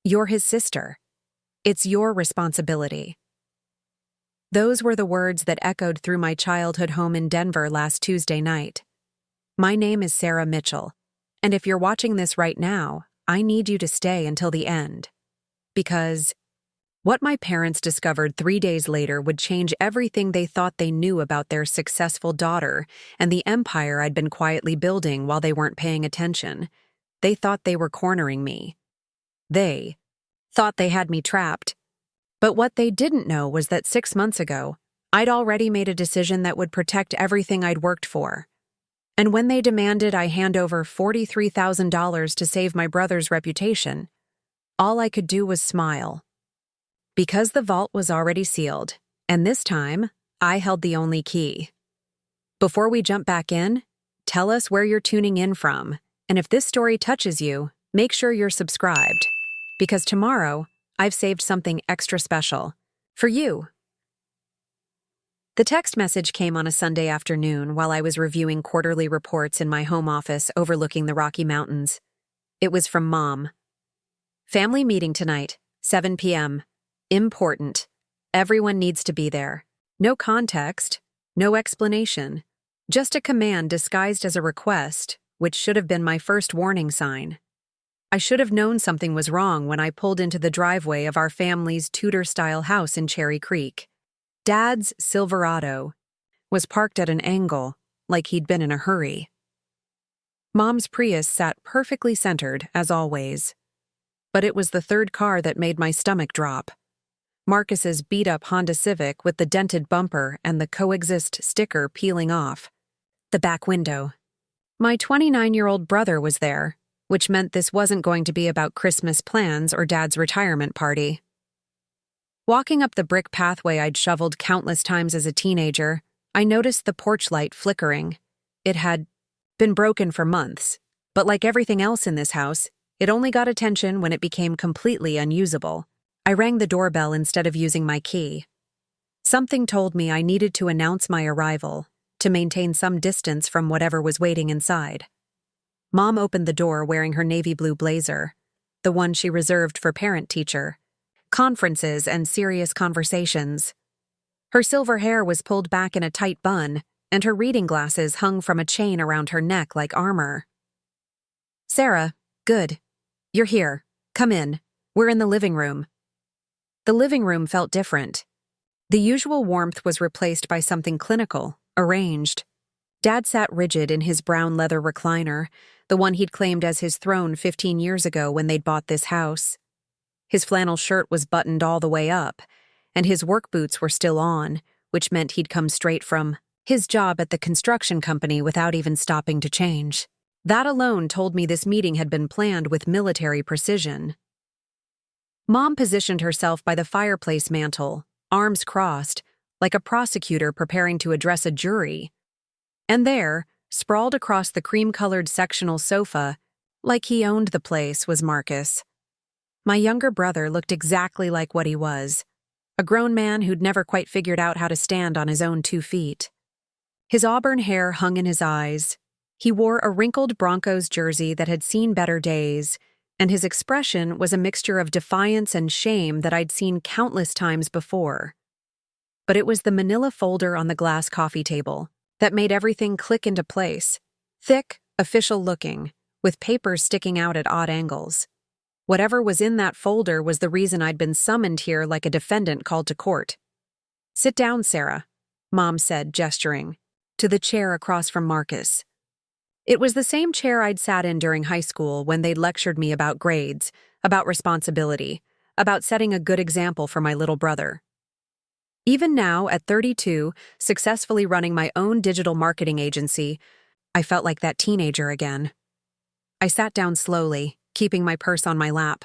You're his sister. It's your responsibility. Those were the words that echoed through my childhood home in Denver last Tuesday night. My name is Sarah Mitchell, and if you're watching this right now, I need you to stay until the end. Because what my parents discovered 3 days later would change everything they thought they knew about their successful daughter and the empire I'd been quietly building while they weren't paying attention. They thought they were cornering me. They thought they had me trapped. But what they didn't know was that 6 months ago, I'd already made a decision that would protect everything I'd worked for. And when they demanded I hand over $43,000 to save my brother's reputation, all I could do was smile. Because the vault was already sealed, and this time, I held the only key. Before we jump back in, tell us where you're tuning in from, and if this story touches you, make sure you're subscribed. Because tomorrow, I've saved something extra special for you. The text message came on a Sunday afternoon while I was reviewing quarterly reports in my home office overlooking the Rocky Mountains. It was from Mom. Family meeting tonight, 7 p.m. Important. Everyone needs to be there. No context, no explanation. Just a command disguised as a request, which should have been my first warning sign. I should have known something was wrong when I pulled into the driveway of our family's Tudor-style house in Cherry Creek. Dad's Silverado was parked at an angle, like he'd been in a hurry. Mom's Prius sat perfectly centered, as always. But it was the third car that made my stomach drop. Marcus's beat-up Honda Civic with the dented bumper and the Coexist sticker peeling off. The back window. My 29-year-old brother was there, which meant this wasn't going to be about Christmas plans or Dad's retirement party. Walking up the brick pathway I'd shoveled countless times as a teenager, I noticed the porch light flickering. It had been broken for months, but like everything else in this house, it only got attention when it became completely unusable. I rang the doorbell instead of using my key. Something told me I needed to announce my arrival, to maintain some distance from whatever was waiting inside. Mom opened the door wearing her navy blue blazer, the one she reserved for parent-teacher, conferences and serious conversations. Her silver hair was pulled back in a tight bun, and her reading glasses hung from a chain around her neck like armor. "Sarah, good. You're here. Come in. We're in the living room." The living room felt different. The usual warmth was replaced by something clinical, arranged. Dad sat rigid in his brown leather recliner, the one he'd claimed as his throne 15 years ago when they'd bought this house. His flannel shirt was buttoned all the way up, and his work boots were still on, which meant he'd come straight from his job at the construction company without even stopping to change. That alone told me this meeting had been planned with military precision. Mom positioned herself by the fireplace mantel, arms crossed, like a prosecutor preparing to address a jury. And there, sprawled across the cream-colored sectional sofa, like he owned the place, was Marcus. My younger brother looked exactly like what he was, a grown man who'd never quite figured out how to stand on his own 2 feet. His auburn hair hung in his eyes. He wore a wrinkled Broncos jersey that had seen better days, and his expression was a mixture of defiance and shame that I'd seen countless times before. But it was the manila folder on the glass coffee table that made everything click into place, thick, official-looking, with papers sticking out at odd angles. Whatever was in that folder was the reason I'd been summoned here like a defendant called to court. "Sit down, Sarah," Mom said, gesturing to the chair across from Marcus. It was the same chair I'd sat in during high school when they'd lectured me about grades, about responsibility, about setting a good example for my little brother. Even now, at 32, successfully running my own digital marketing agency, I felt like that teenager again. I sat down slowly, keeping my purse on my lap.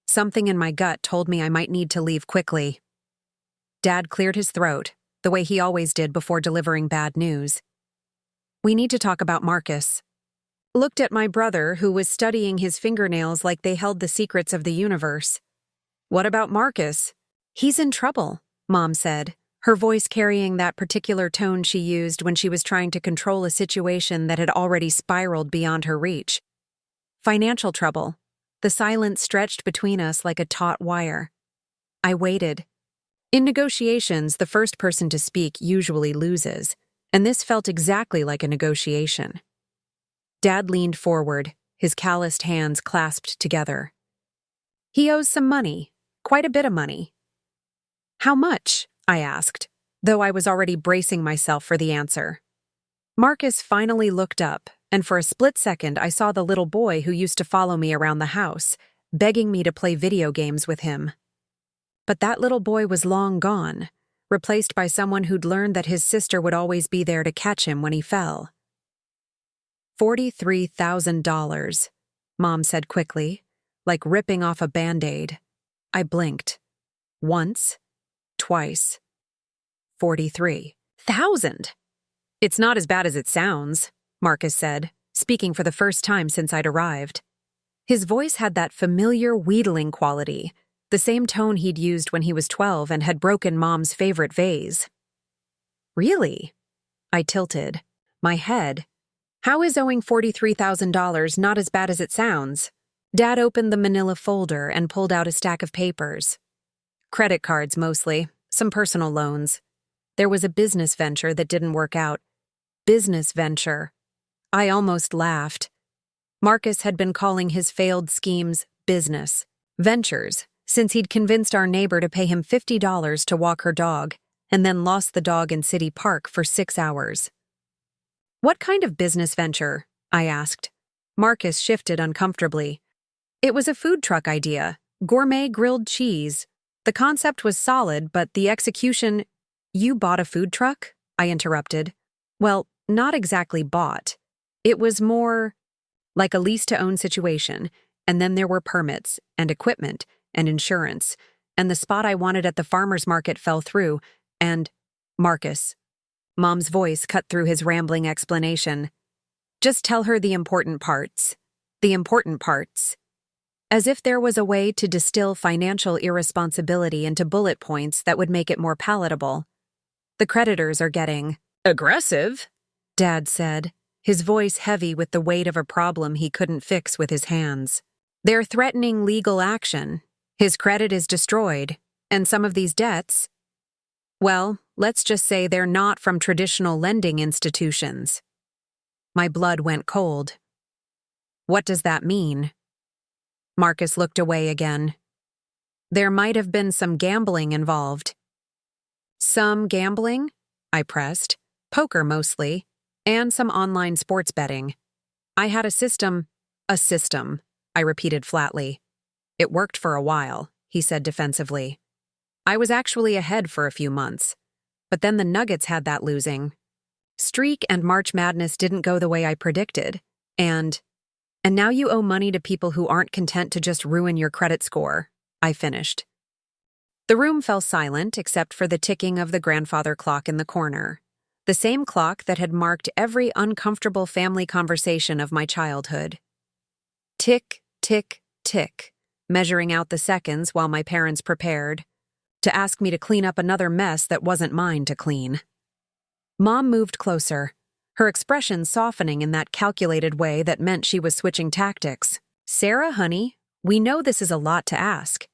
Something in my gut told me I might need to leave quickly. Dad cleared his throat, the way he always did before delivering bad news. "We need to talk about Marcus." Looked at my brother, who was studying his fingernails like they held the secrets of the universe. "What about Marcus?" "He's in trouble," Mom said, her voice carrying that particular tone she used when she was trying to control a situation that had already spiraled beyond her reach. "Financial trouble. The silence stretched between us like a taut wire. I waited. In negotiations, the first person to speak usually loses, and this felt exactly like a negotiation. Dad leaned forward, his calloused hands clasped together. He owes some money, quite a bit of money. How much? I asked, though I was already bracing myself for the answer. Marcus finally looked up, and for a split second I saw the little boy who used to follow me around the house, begging me to play video games with him. But that little boy was long gone, replaced by someone who'd learned that his sister would always be there to catch him when he fell. $43,000, Mom said quickly, like ripping off a Band-Aid. I blinked. Once, twice. 43,000! It's not as bad as it sounds, Marcus said, speaking for the first time since I'd arrived. His voice had that familiar wheedling quality, the same tone he'd used when he was 12 and had broken Mom's favorite vase. Really? I tilted. My head. How is owing $43,000 not as bad as it sounds? Dad opened the manila folder and pulled out a stack of papers. Credit cards mostly, some personal loans. There was a business venture that didn't work out. Business venture. I almost laughed. Marcus had been calling his failed schemes business ventures since he'd convinced our neighbor to pay him $50 to walk her dog and then lost the dog in City Park for 6 hours. What kind of business venture? I asked. Marcus shifted uncomfortably. It was a food truck idea, gourmet grilled cheese. The concept was solid, but the execution— You bought a food truck? I interrupted. Well, not exactly bought. It was more like a lease-to-own situation, and then there were permits, and equipment, and insurance, and the spot I wanted at the farmer's market fell through, and— Marcus. Mom's voice cut through his rambling explanation. Just tell her the important parts. The important parts. As if there was a way to distill financial irresponsibility into bullet points that would make it more palatable. The creditors are getting aggressive, Dad said, his voice heavy with the weight of a problem he couldn't fix with his hands. They're threatening legal action. His credit is destroyed, and some of these debts— well, let's just say they're not from traditional lending institutions. My blood went cold. What does that mean? Marcus looked away again. There might have been some gambling involved. Some gambling? I pressed. Poker mostly. And some online sports betting. I had a system, I repeated flatly. It worked for a while, he said defensively. I was actually ahead for a few months. But then the Nuggets had that losing streak and March Madness didn't go the way I predicted. And now you owe money to people who aren't content to just ruin your credit score, I finished. The room fell silent except for the ticking of the grandfather clock in the corner. The same clock that had marked every uncomfortable family conversation of my childhood. Tick, tick, tick, measuring out the seconds while my parents prepared to ask me to clean up another mess that wasn't mine to clean. Mom moved closer, her expression softening in that calculated way that meant she was switching tactics. Sarah, honey, we know this is a lot to ask.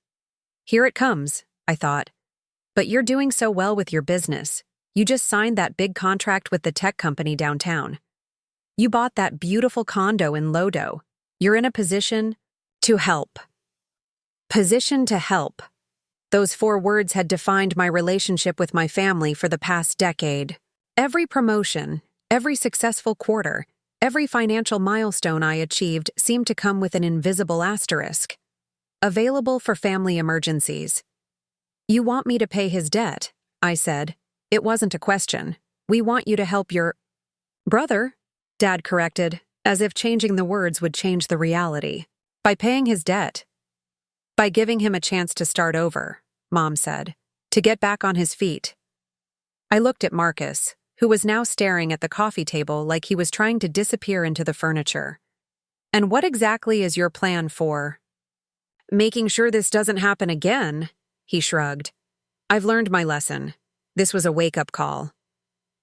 Here it comes, I thought. But you're doing so well with your business. You just signed that big contract with the tech company downtown. You bought that beautiful condo in Lodo. You're in a position to help. Position to help. Those 4 words had defined my relationship with my family for the past decade. Every promotion, every successful quarter, every financial milestone I achieved seemed to come with an invisible asterisk. Available for family emergencies. You want me to pay his debt, I said. It wasn't a question. We want you to help your brother, Dad corrected, as if changing the words would change the reality. By paying his debt. By giving him a chance to start over, Mom said, to get back on his feet. I looked at Marcus, who was now staring at the coffee table like he was trying to disappear into the furniture. And what exactly is your plan for making sure this doesn't happen again? He shrugged. I've learned my lesson. This was a wake-up call.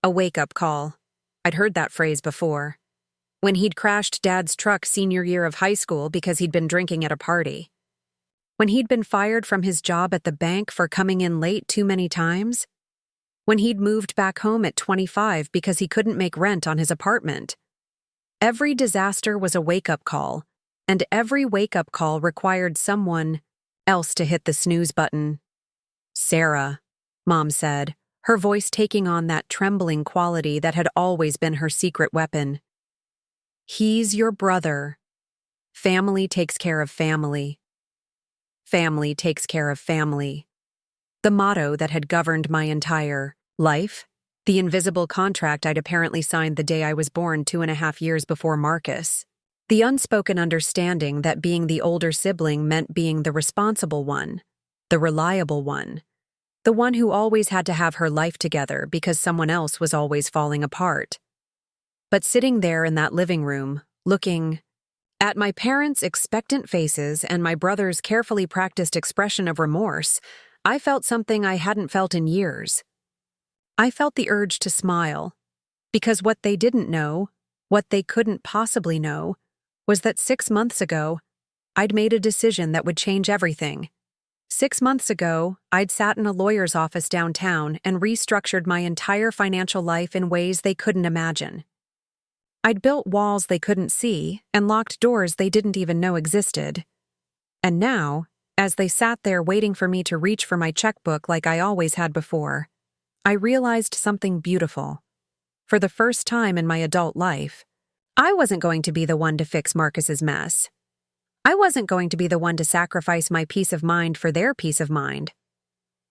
A wake-up call. I'd heard that phrase before. When he'd crashed Dad's truck senior year of high school because he'd been drinking at a party. When he'd been fired from his job at the bank for coming in late too many times. When he'd moved back home at 25 because he couldn't make rent on his apartment. Every disaster was a wake-up call, and every wake-up call required someone else to hit the snooze button. "Sarah," Mom said, her voice taking on that trembling quality that had always been her secret weapon. "He's your brother. Family takes care of family. Family takes care of family." The motto that had governed my entire life, the invisible contract I'd apparently signed the day I was born 2.5 years before Marcus. The unspoken understanding that being the older sibling meant being the responsible one, the reliable one, the one who always had to have her life together because someone else was always falling apart. But sitting there in that living room, looking at my parents' expectant faces and my brother's carefully practiced expression of remorse, I felt something I hadn't felt in years. I felt the urge to smile, because what they didn't know, what they couldn't possibly know, was that 6 months ago, I'd made a decision that would change everything. 6 months ago, I'd sat in a lawyer's office downtown and restructured my entire financial life in ways they couldn't imagine. I'd built walls they couldn't see and locked doors they didn't even know existed. And now, as they sat there waiting for me to reach for my checkbook like I always had before, I realized something beautiful. For the first time in my adult life, I wasn't going to be the one to fix Marcus's mess. I wasn't going to be the one to sacrifice my peace of mind for their peace of mind.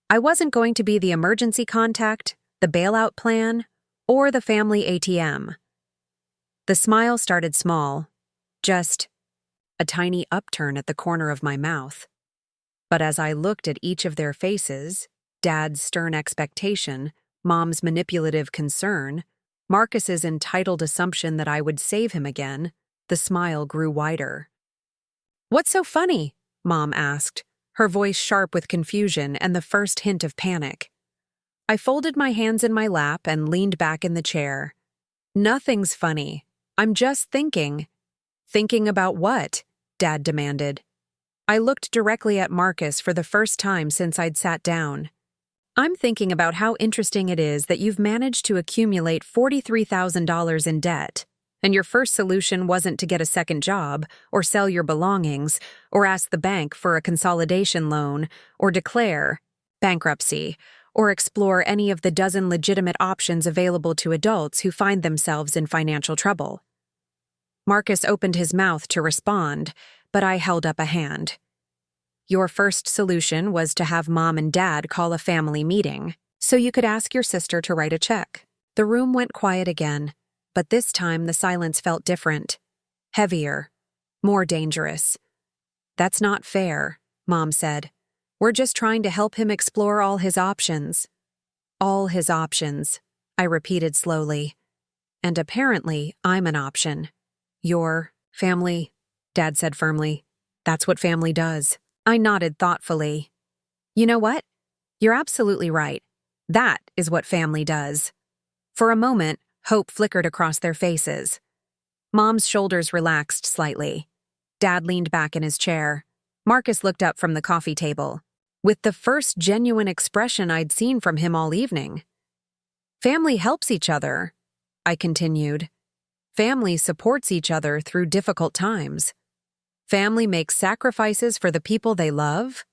I wasn't going to be the emergency contact, the bailout plan, or the family ATM. The smile started small, just a tiny upturn at the corner of my mouth. But as I looked at each of their faces, Dad's stern expectation, Mom's manipulative concern, Marcus's entitled assumption that I would save him again, the smile grew wider. "What's so funny?" Mom asked, her voice sharp with confusion and the first hint of panic. I folded my hands in my lap and leaned back in the chair. "Nothing's funny. I'm just thinking." "Thinking about what?" Dad demanded. I looked directly at Marcus for the first time since I'd sat down. "I'm thinking about how interesting it is that you've managed to accumulate $43,000 in debt, and your first solution wasn't to get a second job, or sell your belongings, or ask the bank for a consolidation loan, or declare bankruptcy, or explore any of the dozen legitimate options available to adults who find themselves in financial trouble." Marcus opened his mouth to respond, but I held up a hand. "Your first solution was to have Mom and Dad call a family meeting, so you could ask your sister to write a check." The room went quiet again, but this time the silence felt different, heavier, more dangerous. "That's not fair," Mom said. "We're just trying to help him explore all his options." "All his options," I repeated slowly. "And apparently, I'm an option." "Your family," Dad said firmly. "That's what family does." I nodded thoughtfully. "You know what? You're absolutely right. That is what family does." For a moment, hope flickered across their faces. Mom's shoulders relaxed slightly. Dad leaned back in his chair. Marcus looked up from the coffee table, with the first genuine expression I'd seen from him all evening. "Family helps each other," I continued. "Family supports each other through difficult times. Family makes sacrifices for the people they love."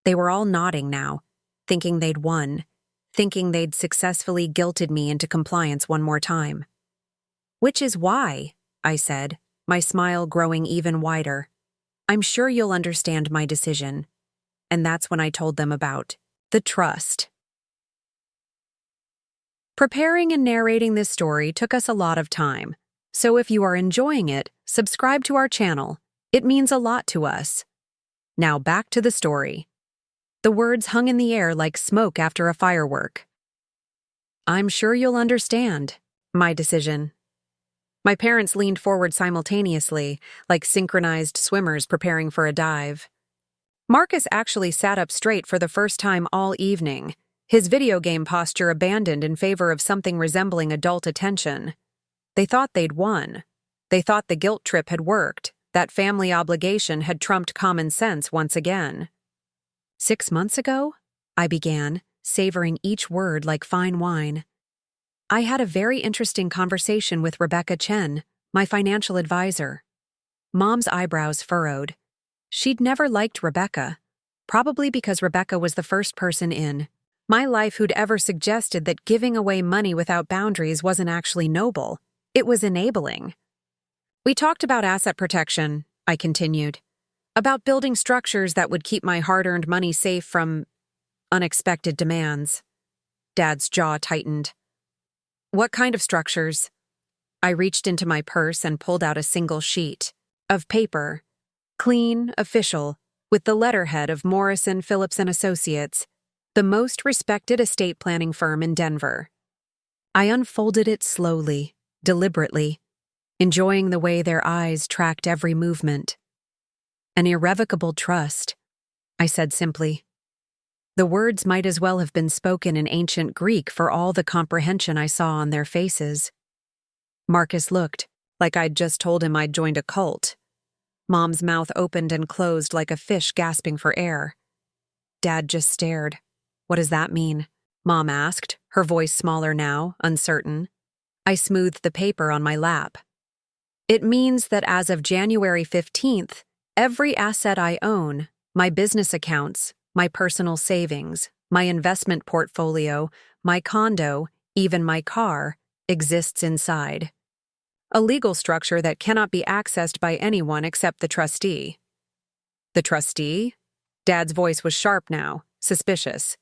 They were all nodding now, thinking they'd won, thinking they'd successfully guilted me into compliance one more time. "Which is why," I said, my smile growing even wider, "I'm sure you'll understand my decision." And that's when I told them about the trust. Preparing and narrating this story took us a lot of time, so if you are enjoying it, subscribe to our channel. It means a lot to us. Now back to the story. The words hung in the air like smoke after a firework. "I'm sure you'll understand my decision." My parents leaned forward simultaneously, like synchronized swimmers preparing for a dive. Marcus actually sat up straight for the first time all evening, his video game posture abandoned in favor of something resembling adult attention. They thought they'd won, They thought the guilt trip had worked, that family obligation had trumped common sense once again. 6 months ago? I began, savoring each word like fine wine. I had a very interesting conversation with Rebecca Chen, my financial advisor. Mom's eyebrows furrowed. She'd never liked Rebecca, probably because Rebecca was the first person in my life who'd ever suggested that giving away money without boundaries wasn't actually noble. It was enabling. We talked about asset protection, I continued, about building structures that would keep my hard-earned money safe from unexpected demands. Dad's jaw tightened. What kind of structures? I reached into my purse and pulled out a single sheet of paper, clean, official, with the letterhead of Morrison, Phillips & Associates, the most respected estate planning firm in Denver. I unfolded it slowly, deliberately, enjoying the way their eyes tracked every movement. An irrevocable trust, I said simply. The words might as well have been spoken in ancient Greek for all the comprehension I saw on their faces. Marcus looked, like I'd just told him I'd joined a cult. Mom's mouth opened and closed like a fish gasping for air. Dad just stared. What does that mean? Mom asked, her voice smaller now, uncertain. I smoothed the paper on my lap. It means that as of January 15th, every asset I own, my business accounts, my personal savings, my investment portfolio, my condo, even my car, exists inside. A legal structure that cannot be accessed by anyone except the trustee. The trustee? Dad's voice was sharp now, suspicious.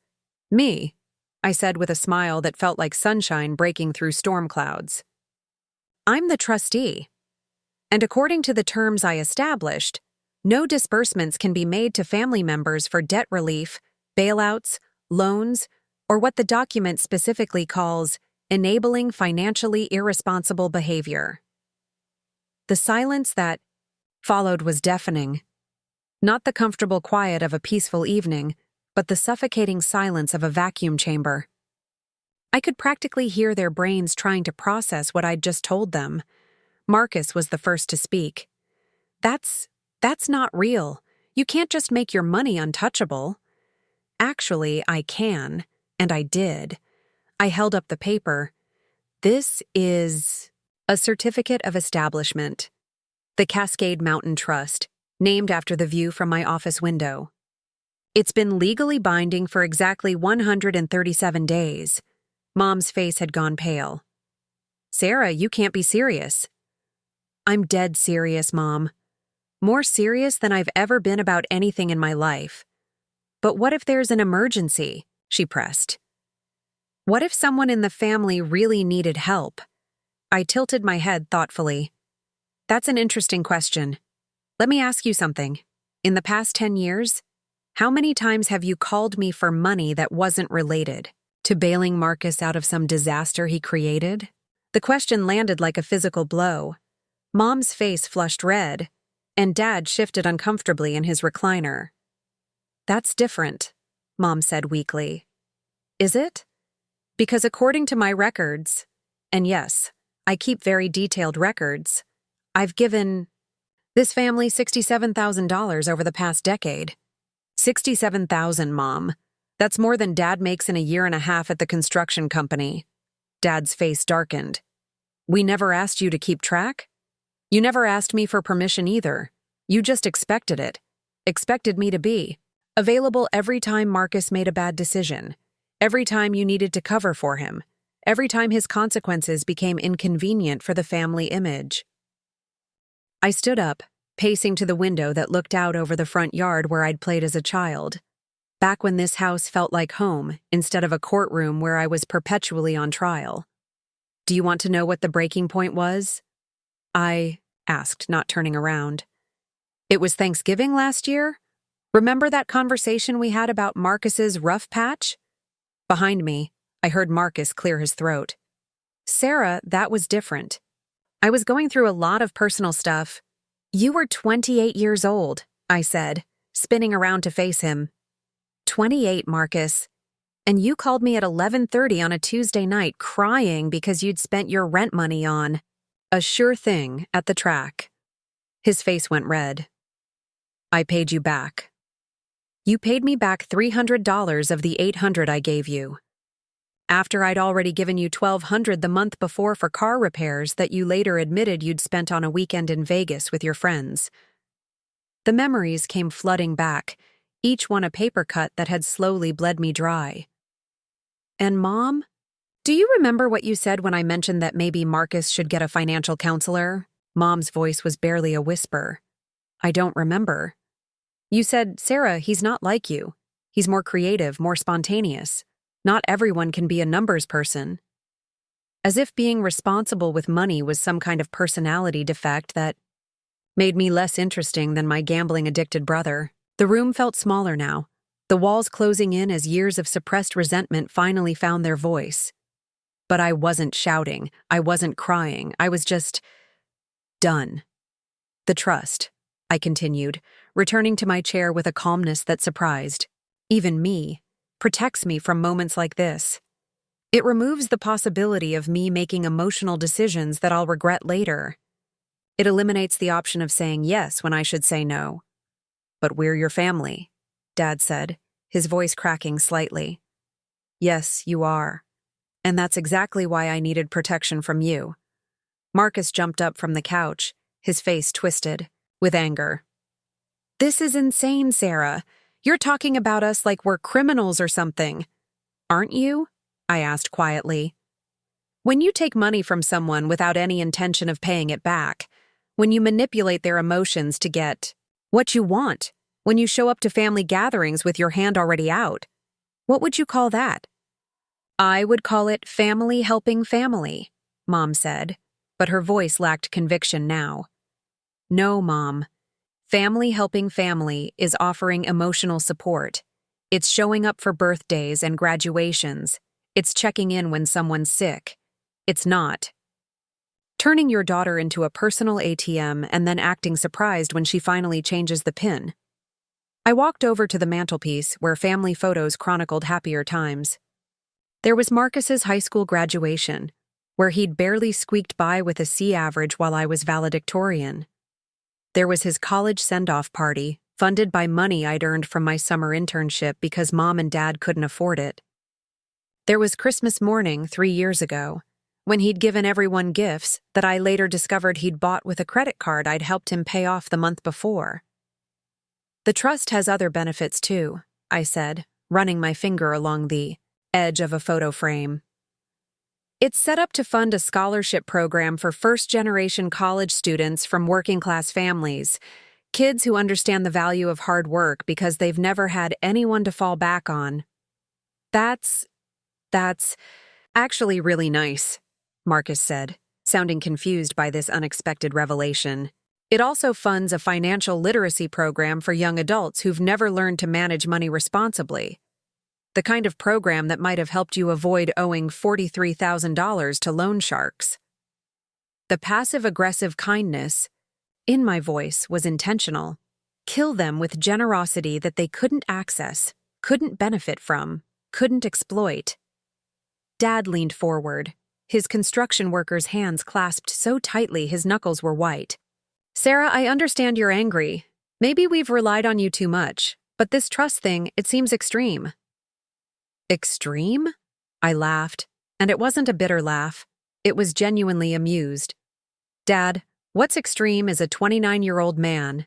Me, I said with a smile that felt like sunshine breaking through storm clouds. I'm the trustee. And according to the terms I established, no disbursements can be made to family members for debt relief, bailouts, loans, or what the document specifically calls enabling financially irresponsible behavior. The silence that followed was deafening. Not the comfortable quiet of a peaceful evening, but the suffocating silence of a vacuum chamber. I could practically hear their brains trying to process what I'd just told them. Marcus was the first to speak. That's not real. You can't just make your money untouchable. Actually, I can, and I did. I held up the paper. This is a certificate of establishment. The Cascade Mountain Trust, named after the view from my office window. It's been legally binding for exactly 137 days. Mom's face had gone pale. Sarah, you can't be serious. I'm dead serious, Mom. More serious than I've ever been about anything in my life. But what if there's an emergency? She pressed. What if someone in the family really needed help? I tilted my head thoughtfully. That's an interesting question. Let me ask you something. In the past 10 years, how many times have you called me for money that wasn't related to bailing Marcus out of some disaster he created? The question landed like a physical blow. Mom's face flushed red, and Dad shifted uncomfortably in his recliner. That's different, Mom said weakly. Is it? Because according to my records, and yes, I keep very detailed records, I've given this family $67,000 over the past decade. $67,000, Mom. That's more than Dad makes in a year and a half at the construction company. Dad's face darkened. We never asked you to keep track? You never asked me for permission either. You just expected it. Expected me to be available every time Marcus made a bad decision. Every time you needed to cover for him. Every time his consequences became inconvenient for the family image. I stood up, pacing to the window that looked out over the front yard where I'd played as a child. Back when this house felt like home, instead of a courtroom where I was perpetually on trial. Do you want to know what the breaking point was? I asked, not turning around. It was Thanksgiving last year? Remember that conversation we had about Marcus's rough patch? Behind me, I heard Marcus clear his throat. Sarah, that was different. I was going through a lot of personal stuff. You were 28 years old, I said, spinning around to face him. 28, Marcus. And you called me at 11:30 on a Tuesday night crying because you'd spent your rent money on A sure thing at the track. His face went red. I paid you back. You paid me back $300 of the $800 I gave you. After I'd already given you $1,200 the month before for car repairs that you later admitted you'd spent on a weekend in Vegas with your friends. The memories came flooding back, each one a paper cut that had slowly bled me dry. And Mom? Do you remember what you said when I mentioned that maybe Marcus should get a financial counselor? Mom's voice was barely a whisper. I don't remember. You said, Sarah, he's not like you. He's more creative, more spontaneous. Not everyone can be a numbers person. As if being responsible with money was some kind of personality defect that made me less interesting than my gambling-addicted brother. The room felt smaller now, the walls closing in as years of suppressed resentment finally found their voice. But I wasn't shouting, I wasn't crying, I was just done. The trust, I continued, returning to my chair with a calmness that surprised, even me, protects me from moments like this. It removes the possibility of me making emotional decisions that I'll regret later. It eliminates the option of saying yes when I should say no. But we're your family, Dad said, his voice cracking slightly. Yes, you are. And that's exactly why I needed protection from you. Marcus jumped up from the couch, his face twisted, with anger. This is insane, Sarah. You're talking about us like we're criminals or something. Aren't you? I asked quietly. When you take money from someone without any intention of paying it back, when you manipulate their emotions to get what you want, when you show up to family gatherings with your hand already out, what would you call that? I would call it family helping family, Mom said, but her voice lacked conviction now. No, Mom. Family helping family is offering emotional support. It's showing up for birthdays and graduations. It's checking in when someone's sick. It's not turning your daughter into a personal ATM and then acting surprised when she finally changes the PIN. I walked over to the mantelpiece where family photos chronicled happier times. There was Marcus's high school graduation, where he'd barely squeaked by with a C average while I was valedictorian. There was his college send-off party, funded by money I'd earned from my summer internship because Mom and Dad couldn't afford it. There was Christmas morning 3 years ago, when he'd given everyone gifts that I later discovered he'd bought with a credit card I'd helped him pay off the month before. The trust has other benefits too, I said, running my finger along the edge of a photo frame. It's set up to fund a scholarship program for first-generation college students from working-class families, kids who understand the value of hard work because they've never had anyone to fall back on. That's actually really nice, Marcus said, sounding confused by this unexpected revelation. It also funds a financial literacy program for young adults who've never learned to manage money responsibly. The kind of program that might have helped you avoid owing $43,000 to loan sharks. The passive-aggressive kindness in my voice was intentional. Kill them with generosity that they couldn't access, couldn't benefit from, couldn't exploit. Dad leaned forward, his construction worker's hands clasped so tightly his knuckles were white. Sarah, I understand you're angry. Maybe we've relied on you too much, but this trust thing, it seems extreme. Extreme? I laughed, and it wasn't a bitter laugh. It was genuinely amused. Dad, what's extreme is a 29-year-old man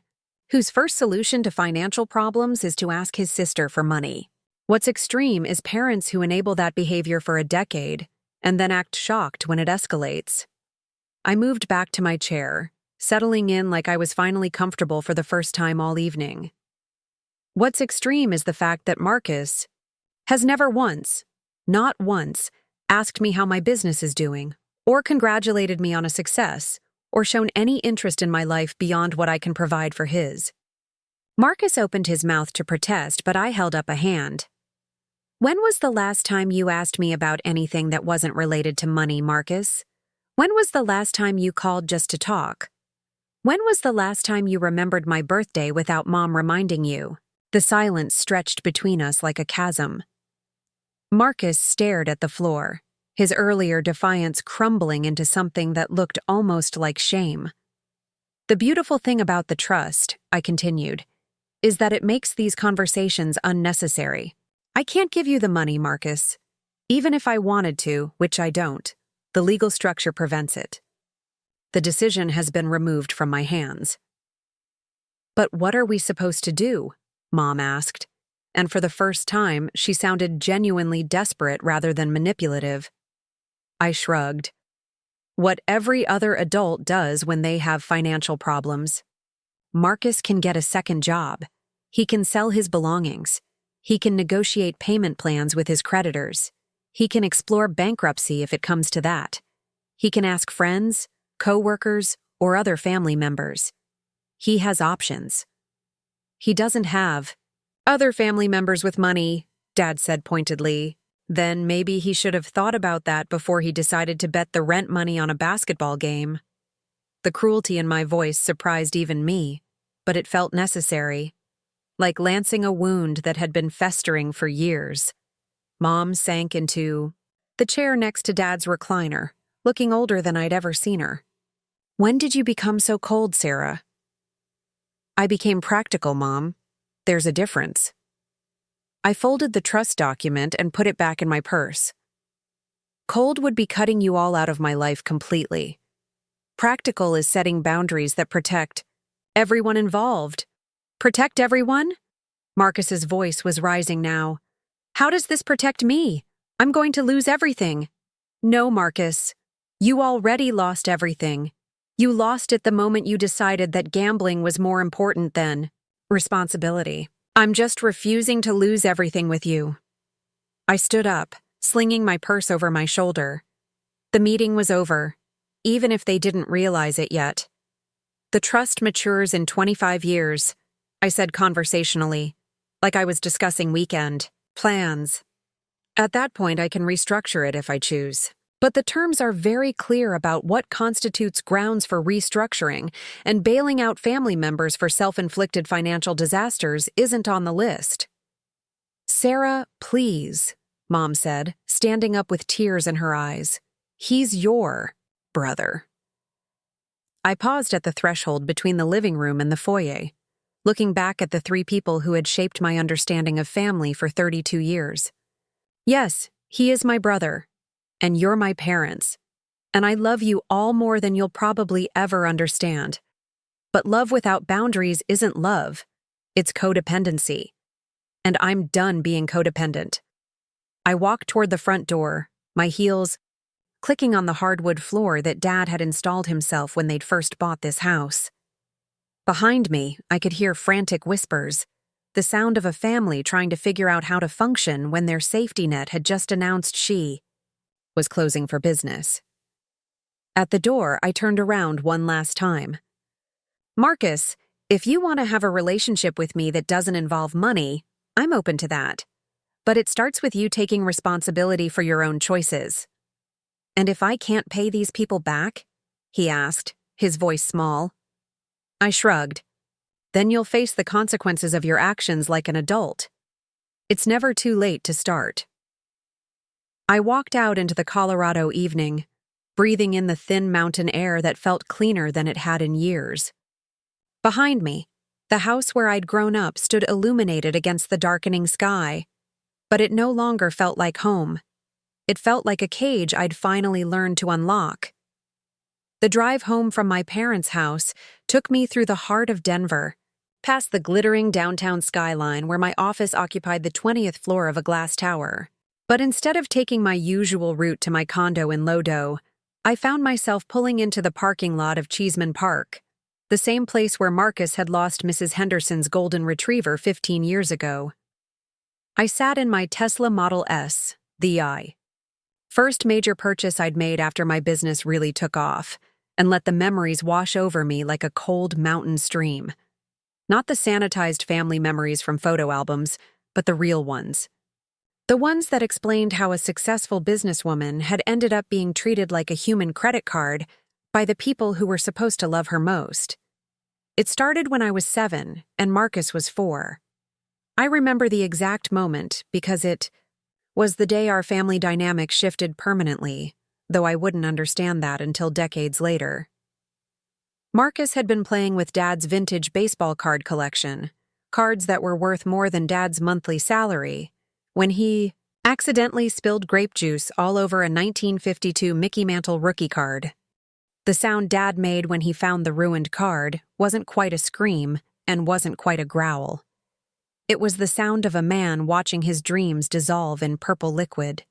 whose first solution to financial problems is to ask his sister for money. What's extreme is parents who enable that behavior for a decade and then act shocked when it escalates. I moved back to my chair, settling in like I was finally comfortable for the first time all evening. What's extreme is the fact that Marcus has never once, not once, asked me how my business is doing, or congratulated me on a success, or shown any interest in my life beyond what I can provide for his. Marcus opened his mouth to protest, but I held up a hand. When was the last time you asked me about anything that wasn't related to money, Marcus? When was the last time you called just to talk? When was the last time you remembered my birthday without Mom reminding you? The silence stretched between us like a chasm. Marcus stared at the floor, his earlier defiance crumbling into something that looked almost like shame. The beautiful thing about the trust, I continued, is that it makes these conversations unnecessary. I can't give you the money, Marcus. Even if I wanted to, which I don't, the legal structure prevents it. The decision has been removed from my hands. But what are we supposed to do? Mom asked, and for the first time, she sounded genuinely desperate rather than manipulative. I shrugged. What every other adult does when they have financial problems. Marcus can get a second job. He can sell his belongings. He can negotiate payment plans with his creditors. He can explore bankruptcy if it comes to that. He can ask friends, co-workers, or other family members. He has options. He doesn't have other family members with money, Dad said pointedly. Then maybe he should have thought about that before he decided to bet the rent money on a basketball game. The cruelty in my voice surprised even me, but it felt necessary, like lancing a wound that had been festering for years. Mom sank into the chair next to Dad's recliner, looking older than I'd ever seen her. When did you become so cold, Sarah? I became practical, Mom. There's a difference. I folded the trust document and put it back in my purse. Cold would be cutting you all out of my life completely. Practical is setting boundaries that protect everyone involved. Protect everyone? Marcus's voice was rising now. How does this protect me? I'm going to lose everything. No, Marcus. You already lost everything. You lost it the moment you decided that gambling was more important than responsibility. I'm just refusing to lose everything with you. I stood up, slinging my purse over my shoulder. The meeting was over, even if they didn't realize it yet. The trust matures in 25 years, I said conversationally, like I was discussing weekend plans. At that point, I can restructure it if I choose. But the terms are very clear about what constitutes grounds for restructuring, and bailing out family members for self-inflicted financial disasters isn't on the list. Sarah, please, Mom said, standing up with tears in her eyes. He's your brother. I paused at the threshold between the living room and the foyer, looking back at the three people who had shaped my understanding of family for 32 years. Yes, he is my brother. And you're my parents, and I love you all more than you'll probably ever understand. But love without boundaries isn't love, it's codependency. And I'm done being codependent. I walked toward the front door, my heels clicking on the hardwood floor that Dad had installed himself when they'd first bought this house. Behind me, I could hear frantic whispers, the sound of a family trying to figure out how to function when their safety net had just announced she was closing for business. At the door, I turned around one last time. Marcus, if you want to have a relationship with me that doesn't involve money, I'm open to that. But it starts with you taking responsibility for your own choices. And if I can't pay these people back? He asked, his voice small. I shrugged. Then you'll face the consequences of your actions like an adult. It's never too late to start. I walked out into the Colorado evening, breathing in the thin mountain air that felt cleaner than it had in years. Behind me, the house where I'd grown up stood illuminated against the darkening sky, but it no longer felt like home. It felt like a cage I'd finally learned to unlock. The drive home from my parents' house took me through the heart of Denver, past the glittering downtown skyline where my office occupied the 20th floor of a glass tower. But instead of taking my usual route to my condo in Lodo, I found myself pulling into the parking lot of Cheeseman Park, the same place where Marcus had lost Mrs. Henderson's golden retriever 15 years ago. I sat in my Tesla Model S, the I. First major purchase I'd made after my business really took off, and let the memories wash over me like a cold mountain stream. Not the sanitized family memories from photo albums, but the real ones. The ones that explained how a successful businesswoman had ended up being treated like a human credit card by the people who were supposed to love her most. It started when I was 7 and Marcus was 4. I remember the exact moment because it was the day our family dynamic shifted permanently, though I wouldn't understand that until decades later. Marcus had been playing with Dad's vintage baseball card collection, cards that were worth more than Dad's monthly salary, when he accidentally spilled grape juice all over a 1952 Mickey Mantle rookie card. The sound Dad made when he found the ruined card wasn't quite a scream and wasn't quite a growl. It was the sound of a man watching his dreams dissolve in purple liquid.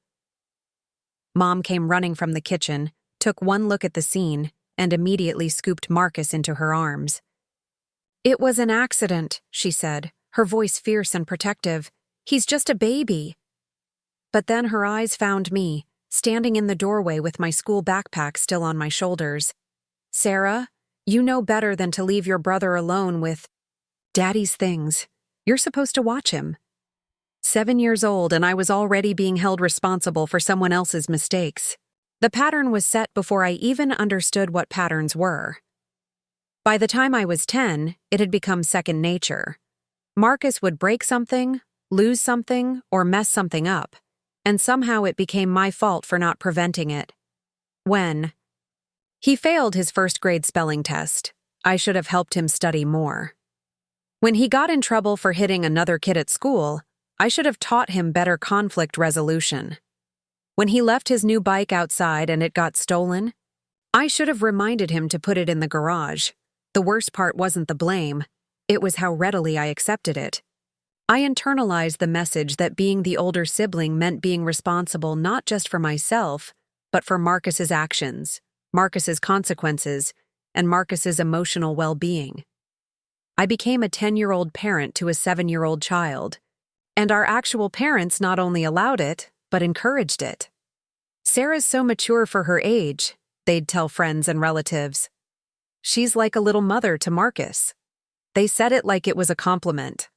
Mom came running from the kitchen, took one look at the scene, and immediately scooped Marcus into her arms. "It was an accident," she said, her voice fierce and protective. "He's just a baby." But then her eyes found me, standing in the doorway with my school backpack still on my shoulders. "Sarah, you know better than to leave your brother alone with Daddy's things. You're supposed to watch him." 7 years old, and I was already being held responsible for someone else's mistakes. The pattern was set before I even understood what patterns were. By the time I was 10, it had become second nature. Marcus would break something, lose something, or mess something up, and somehow it became my fault for not preventing it. When he failed his first grade spelling test, I should have helped him study more. When he got in trouble for hitting another kid at school, I should have taught him better conflict resolution. When he left his new bike outside and it got stolen, I should have reminded him to put it in the garage. The worst part wasn't the blame, it was how readily I accepted it. I internalized the message that being the older sibling meant being responsible not just for myself, but for Marcus's actions, Marcus's consequences, and Marcus's emotional well-being. I became a 10-year-old parent to a 7-year-old child, and our actual parents not only allowed it, but encouraged it. "Sarah's so mature for her age," they'd tell friends and relatives. "She's like a little mother to Marcus." They said it like it was a compliment,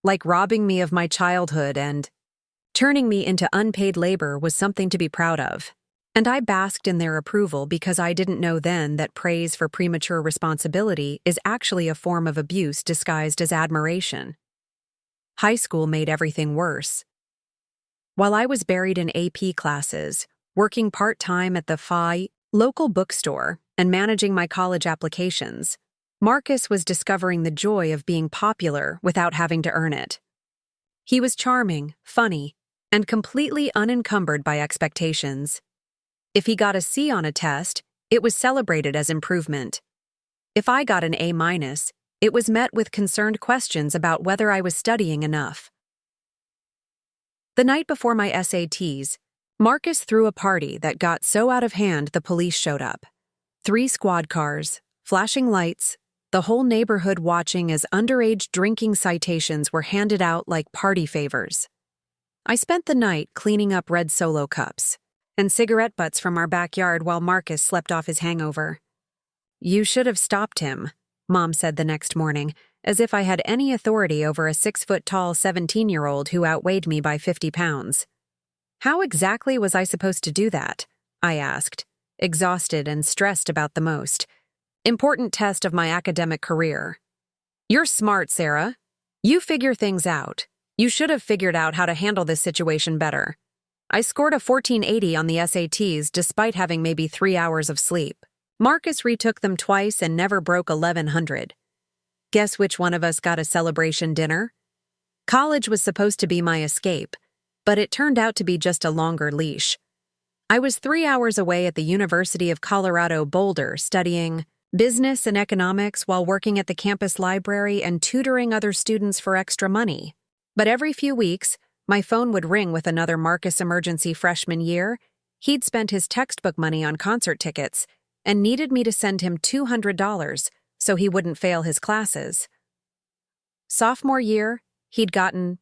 like robbing me of my childhood and turning me into unpaid labor was something to be proud of. And I basked in their approval because I didn't know then that praise for premature responsibility is actually a form of abuse disguised as admiration. High school made everything worse. While I was buried in AP classes, working part-time at the local bookstore, and managing my college applications, Marcus was discovering the joy of being popular without having to earn it. He was charming, funny, and completely unencumbered by expectations. If he got a C on a test, it was celebrated as improvement. If I got an A-, it was met with concerned questions about whether I was studying enough. The night before my SATs, Marcus threw a party that got so out of hand the police showed up. 3 squad cars, flashing lights, the whole neighborhood watching as underage drinking citations were handed out like party favors. I spent the night cleaning up red Solo cups and cigarette butts from our backyard while Marcus slept off his hangover. "You should have stopped him," Mom said the next morning, as if I had any authority over a 6-foot-tall 17-year-old who outweighed me by 50 pounds. "How exactly was I supposed to do that?" I asked, exhausted and stressed about the most important test of my academic career. "You're smart, Sarah. You figure things out. You should have figured out how to handle this situation better." I scored a 1480 on the SATs despite having maybe 3 hours of sleep. Marcus retook them twice and never broke 1100. Guess which one of us got a celebration dinner? College was supposed to be my escape, but it turned out to be just a longer leash. I was 3 hours away at the University of Colorado Boulder studying business and economics while working at the campus library and tutoring other students for extra money. But every few weeks, my phone would ring with another Marcus emergency freshman year. He'd spent his textbook money on concert tickets and needed me to send him $200 so he wouldn't fail his classes. Sophomore year, he'd gotten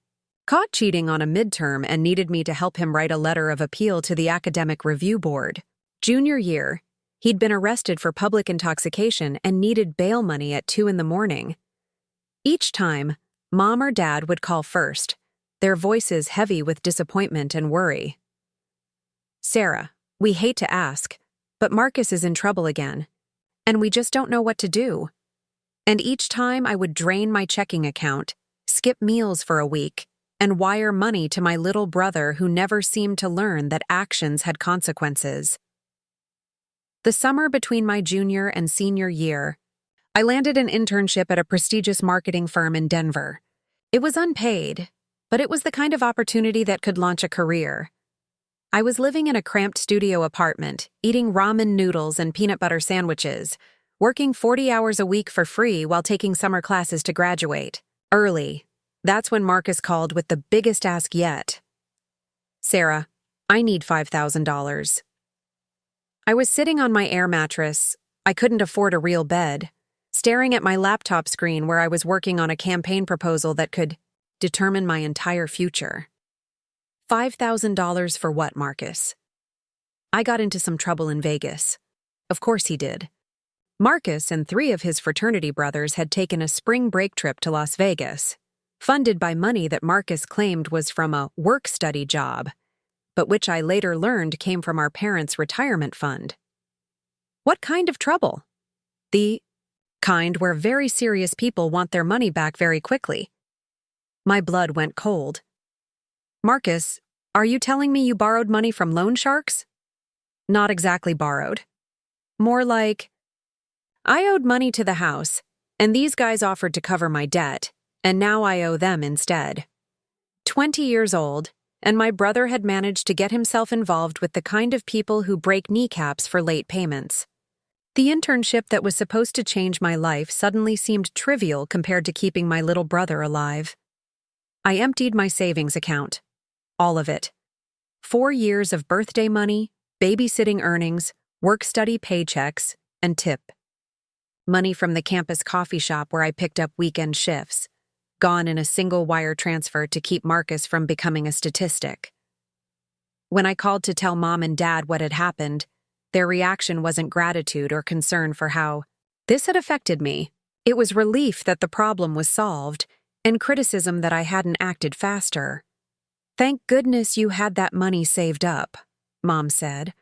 caught cheating on a midterm and needed me to help him write a letter of appeal to the Academic Review Board. Junior year, he'd been arrested for public intoxication and needed bail money at 2 a.m. Each time, Mom or Dad would call first, their voices heavy with disappointment and worry. "Sarah, we hate to ask, but Marcus is in trouble again, and we just don't know what to do." And each time I would drain my checking account, skip meals for a week, and wire money to my little brother who never seemed to learn that actions had consequences. The summer between my junior and senior year, I landed an internship at a prestigious marketing firm in Denver. It was unpaid, but it was the kind of opportunity that could launch a career. I was living in a cramped studio apartment, eating ramen noodles and peanut butter sandwiches, working 40 hours a week for free while taking summer classes to graduate. Early. That's when Marcus called with the biggest ask yet. "Sarah, I need $5,000. I was sitting on my air mattress. I couldn't afford a real bed, staring at my laptop screen where I was working on a campaign proposal that could determine my entire future. $5,000 for what, Marcus? I got into some trouble in Vegas. Of course he did. Marcus and 3 of his fraternity brothers had taken a spring break trip to Las Vegas, funded by money that Marcus claimed was from a work-study job, but which I later learned came from our parents' retirement fund. What kind of trouble? The kind where very serious people want their money back very quickly. My blood went cold. Marcus, are you telling me you borrowed money from loan sharks? Not exactly borrowed. More like, I owed money to the house, and these guys offered to cover my debt, and now I owe them instead. 20 years old, and my brother had managed to get himself involved with the kind of people who break kneecaps for late payments. The internship that was supposed to change my life suddenly seemed trivial compared to keeping my little brother alive. I emptied my savings account. All of it. 4 years of birthday money, babysitting earnings, work-study paychecks, and tip. Money from the campus coffee shop where I picked up weekend shifts, gone in a single wire transfer to keep Marcus from becoming a statistic. When I called to tell Mom and Dad what had happened, their reaction wasn't gratitude or concern for how this had affected me. It was relief that the problem was solved, and criticism that I hadn't acted faster. "Thank goodness you had that money saved up," Mom said.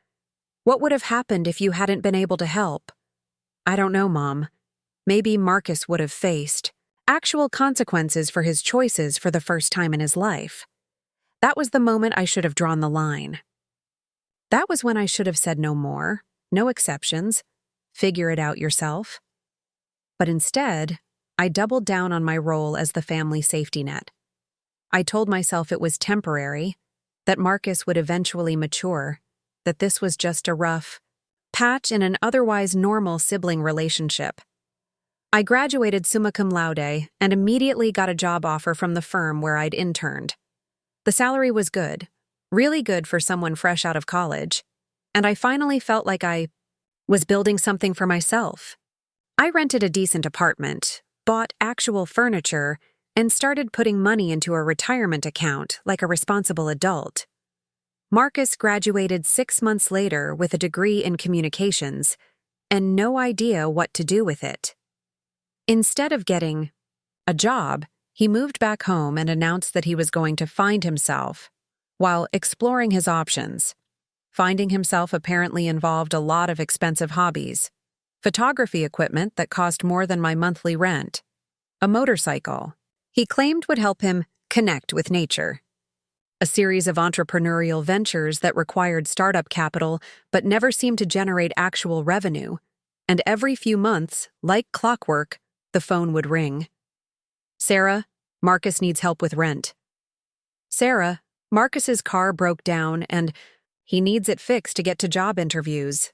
"What would have happened if you hadn't been able to help?" "I don't know, Mom. Maybe Marcus would have faced actual consequences for his choices for the first time in his life. That was the moment I should have drawn the line. That was when I should have said no more, no exceptions, figure it out yourself." But instead, I doubled down on my role as the family safety net. I told myself it was temporary, that Marcus would eventually mature, that this was just a rough patch in an otherwise normal sibling relationship. I graduated summa cum laude and immediately got a job offer from the firm where I'd interned. The salary was good, really good for someone fresh out of college, and I finally felt like I was building something for myself. I rented a decent apartment, bought actual furniture, and started putting money into a retirement account like a responsible adult. Marcus graduated 6 months later with a degree in communications and no idea what to do with it. Instead of getting a job, he moved back home and announced that he was going to find himself while exploring his options. Finding himself apparently involved a lot of expensive hobbies, photography equipment that cost more than my monthly rent, a motorcycle he claimed would help him connect with nature, a series of entrepreneurial ventures that required startup capital but never seemed to generate actual revenue, and every few months, like clockwork, the phone would ring. "Sarah, Marcus needs help with rent." "Sarah, Marcus's car broke down and he needs it fixed to get to job interviews."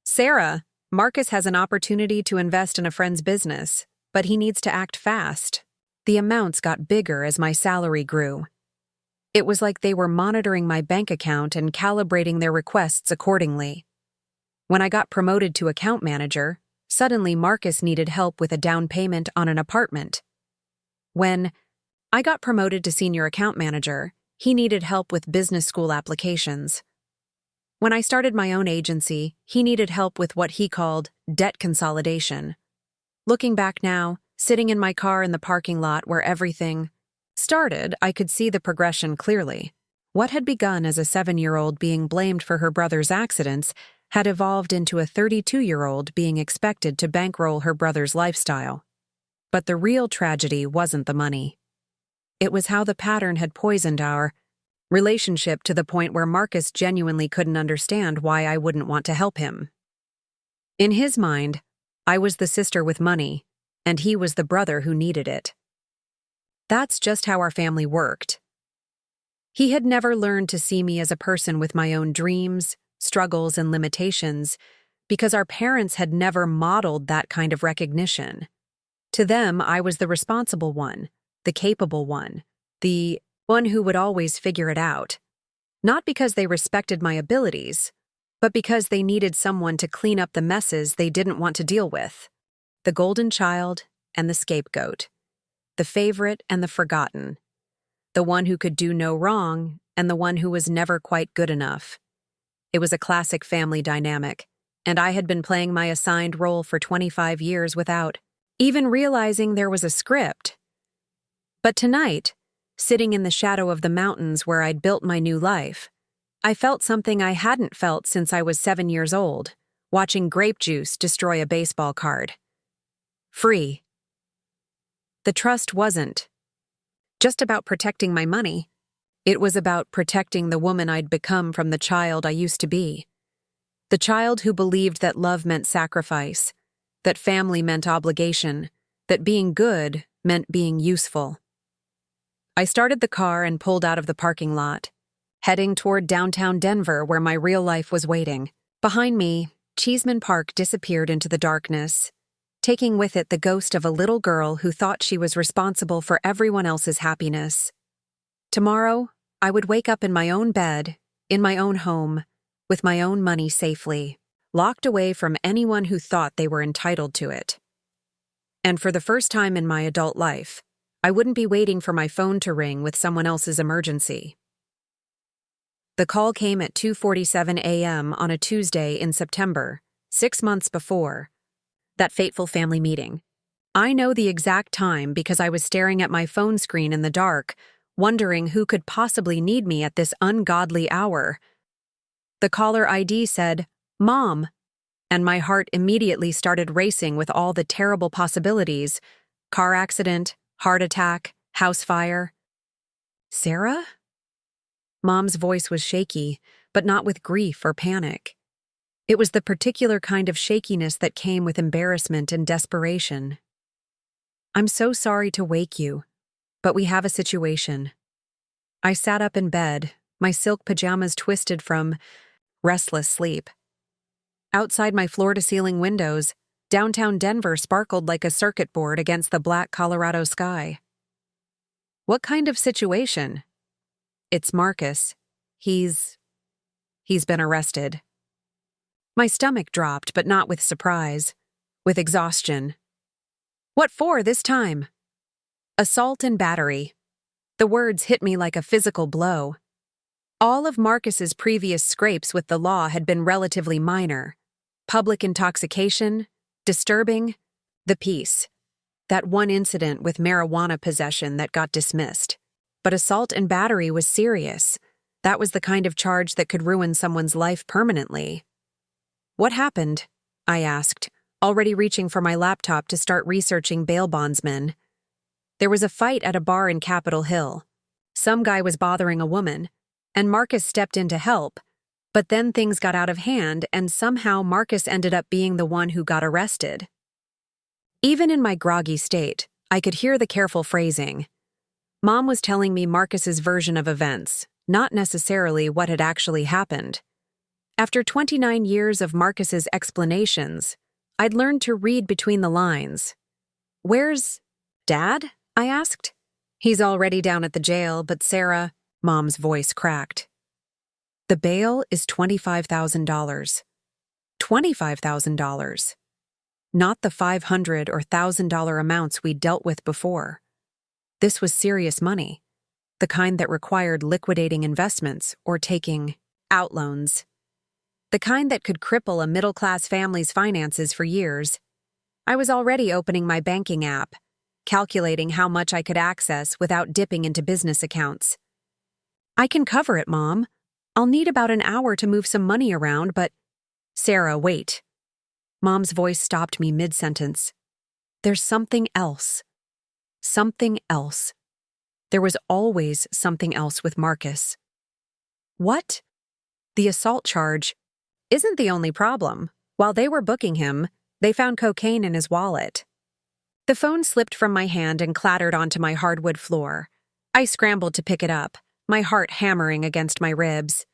"Sarah, Marcus has an opportunity to invest in a friend's business, but he needs to act fast." The amounts got bigger as my salary grew. It was like they were monitoring my bank account and calibrating their requests accordingly. When I got promoted to account manager, suddenly Marcus needed help with a down payment on an apartment. When I got promoted to senior account manager, he needed help with business school applications. When I started my own agency, he needed help with what he called debt consolidation. Looking back now, sitting in my car in the parking lot where everything started, I could see the progression clearly. What had begun as a 7-year-old being blamed for her brother's accidents had evolved into a 32-year-old being expected to bankroll her brother's lifestyle. But the real tragedy wasn't the money. It was how the pattern had poisoned our relationship to the point where Marcus genuinely couldn't understand why I wouldn't want to help him. In his mind, I was the sister with money, and he was the brother who needed it. That's just how our family worked. He had never learned to see me as a person with my own dreams, struggles, and limitations because our parents had never modeled that kind of recognition. To them, I was the responsible one, the capable one, the one who would always figure it out. Not because they respected my abilities, but because they needed someone to clean up the messes they didn't want to deal with. The golden child and the scapegoat. The favorite and the forgotten. The one who could do no wrong and the one who was never quite good enough. It was a classic family dynamic, and I had been playing my assigned role for 25 years without even realizing there was a script. But tonight, sitting in the shadow of the mountains where I'd built my new life, I felt something I hadn't felt since I was 7 years old, watching grape juice destroy a baseball card. Free. The trust wasn't just about protecting my money. It was about protecting the woman I'd become from the child I used to be. The child who believed that love meant sacrifice, that family meant obligation, that being good meant being useful. I started the car and pulled out of the parking lot, heading toward downtown Denver where my real life was waiting. Behind me, Cheeseman Park disappeared into the darkness, taking with it the ghost of a little girl who thought she was responsible for everyone else's happiness. Tomorrow, I would wake up in my own bed, in my own home, with my own money safely, locked away from anyone who thought they were entitled to it. And for the first time in my adult life, I wouldn't be waiting for my phone to ring with someone else's emergency. The call came at 2:47 a.m. on a Tuesday in September, 6 months before that fateful family meeting. I know the exact time because I was staring at my phone screen in the dark, wondering who could possibly need me at this ungodly hour. The caller ID said, "Mom," and my heart immediately started racing with all the terrible possibilities: car accident, heart attack, house fire. Sarah? Mom's voice was shaky, but not with grief or panic. It was the particular kind of shakiness that came with embarrassment and desperation. "I'm so sorry to wake you, but we have a situation." I sat up in bed, my silk pajamas twisted from restless sleep. Outside my floor-to-ceiling windows, downtown Denver sparkled like a circuit board against the black Colorado sky. "What kind of situation?" "It's Marcus. He's been arrested." My stomach dropped, but not with surprise, with exhaustion. "What for this time?" "Assault and battery." The words hit me like a physical blow. All of Marcus's previous scrapes with the law had been relatively minor. Public intoxication, disturbing, the peace. That one incident with marijuana possession that got dismissed. But assault and battery was serious. That was the kind of charge that could ruin someone's life permanently. "What happened?" I asked, already reaching for my laptop to start researching bail bondsmen. "There was a fight at a bar in Capitol Hill. Some guy was bothering a woman, and Marcus stepped in to help, but then things got out of hand and somehow Marcus ended up being the one who got arrested." Even in my groggy state, I could hear the careful phrasing. Mom was telling me Marcus's version of events, not necessarily what had actually happened. After 29 years of Marcus's explanations, I'd learned to read between the lines. "Where's Dad?" I asked. "He's already down at the jail, but Sarah," Mom's voice cracked. "The bail is $25,000. $25,000. Not the $500 or $1,000 amounts we'd dealt with before. This was serious money, the kind that required liquidating investments or taking out loans. The kind that could cripple a middle-class family's finances for years. I was already opening my banking app, calculating how much I could access without dipping into business accounts. "I can cover it, Mom. I'll need about an hour to move some money around, but—" "Sarah, wait." Mom's voice stopped me mid-sentence. "There's something else. Something else." There was always something else with Marcus. What? The assault charge isn't the only problem. While they were booking him, they found cocaine in his wallet. The phone slipped from my hand and clattered onto my hardwood floor. I scrambled to pick it up, my heart hammering against my ribs.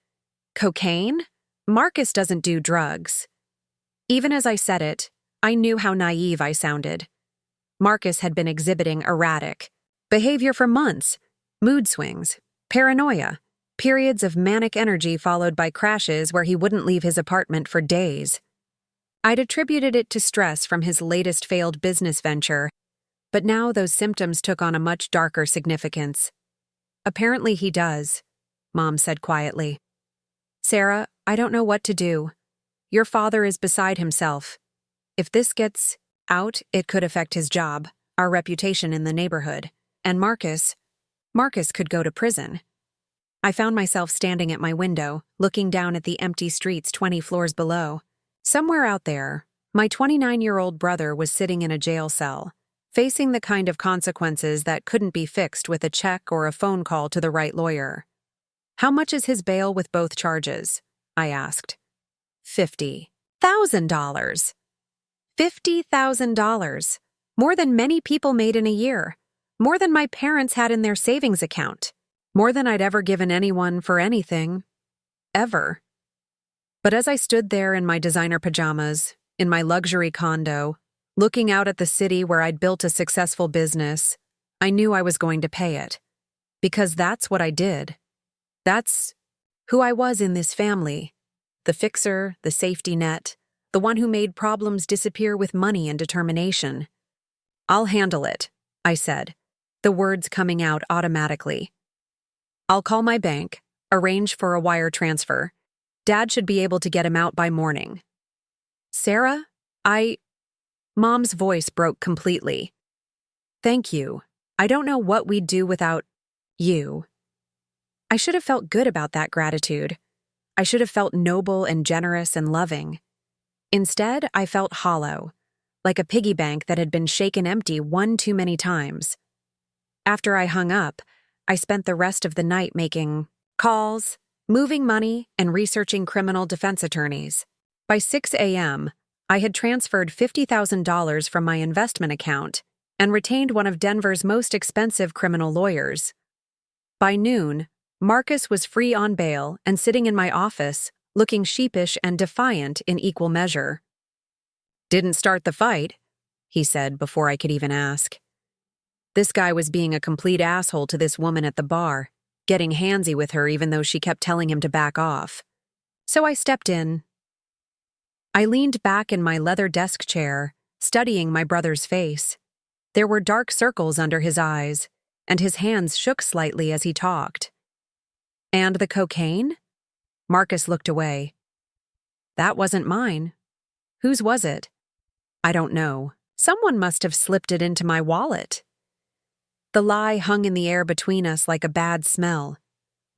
Cocaine? Marcus doesn't do drugs. Even as I said it, I knew how naive I sounded. Marcus had been exhibiting erratic behavior for months, mood swings, paranoia, periods of manic energy followed by crashes where he wouldn't leave his apartment for days. I'd attributed it to stress from his latest failed business venture, but now those symptoms took on a much darker significance. Apparently he does, Mom said quietly. Sarah, I don't know what to do. Your father is beside himself. If this gets out, it could affect his job, our reputation in the neighborhood, and Marcus could go to prison. I found myself standing at my window, looking down at the empty streets 20 floors below. Somewhere out there, my 29-year-old brother was sitting in a jail cell, facing the kind of consequences that couldn't be fixed with a check or a phone call to the right lawyer. How much is his bail with both charges? I asked. $50,000. $50,000. More than many people made in a year. More than my parents had in their savings account. More than I'd ever given anyone for anything. Ever. But as I stood there in my designer pajamas, in my luxury condo, looking out at the city where I'd built a successful business, I knew I was going to pay it. Because that's what I did. That's who I was in this family. The fixer, the safety net, the one who made problems disappear with money and determination. I'll handle it, I said, the words coming out automatically. I'll call my bank, arrange for a wire transfer. Dad should be able to get him out by morning. Sarah, Mom's voice broke completely. Thank you. I don't know what we'd do without you. I should have felt good about that gratitude. I should have felt noble and generous and loving. Instead, I felt hollow, like a piggy bank that had been shaken empty one too many times. After I hung up, I spent the rest of the night making calls, moving money, and researching criminal defense attorneys. By 6 a.m., I had transferred $50,000 from my investment account and retained one of Denver's most expensive criminal lawyers. By noon, Marcus was free on bail and sitting in my office, looking sheepish and defiant in equal measure. Didn't start the fight, he said before I could even ask. This guy was being a complete asshole to this woman at the bar, getting handsy with her even though she kept telling him to back off. So I stepped in. I leaned back in my leather desk chair, studying my brother's face. There were dark circles under his eyes, and his hands shook slightly as he talked. And the cocaine? Marcus looked away. That wasn't mine. Whose was it? I don't know. Someone must have slipped it into my wallet. The lie hung in the air between us like a bad smell.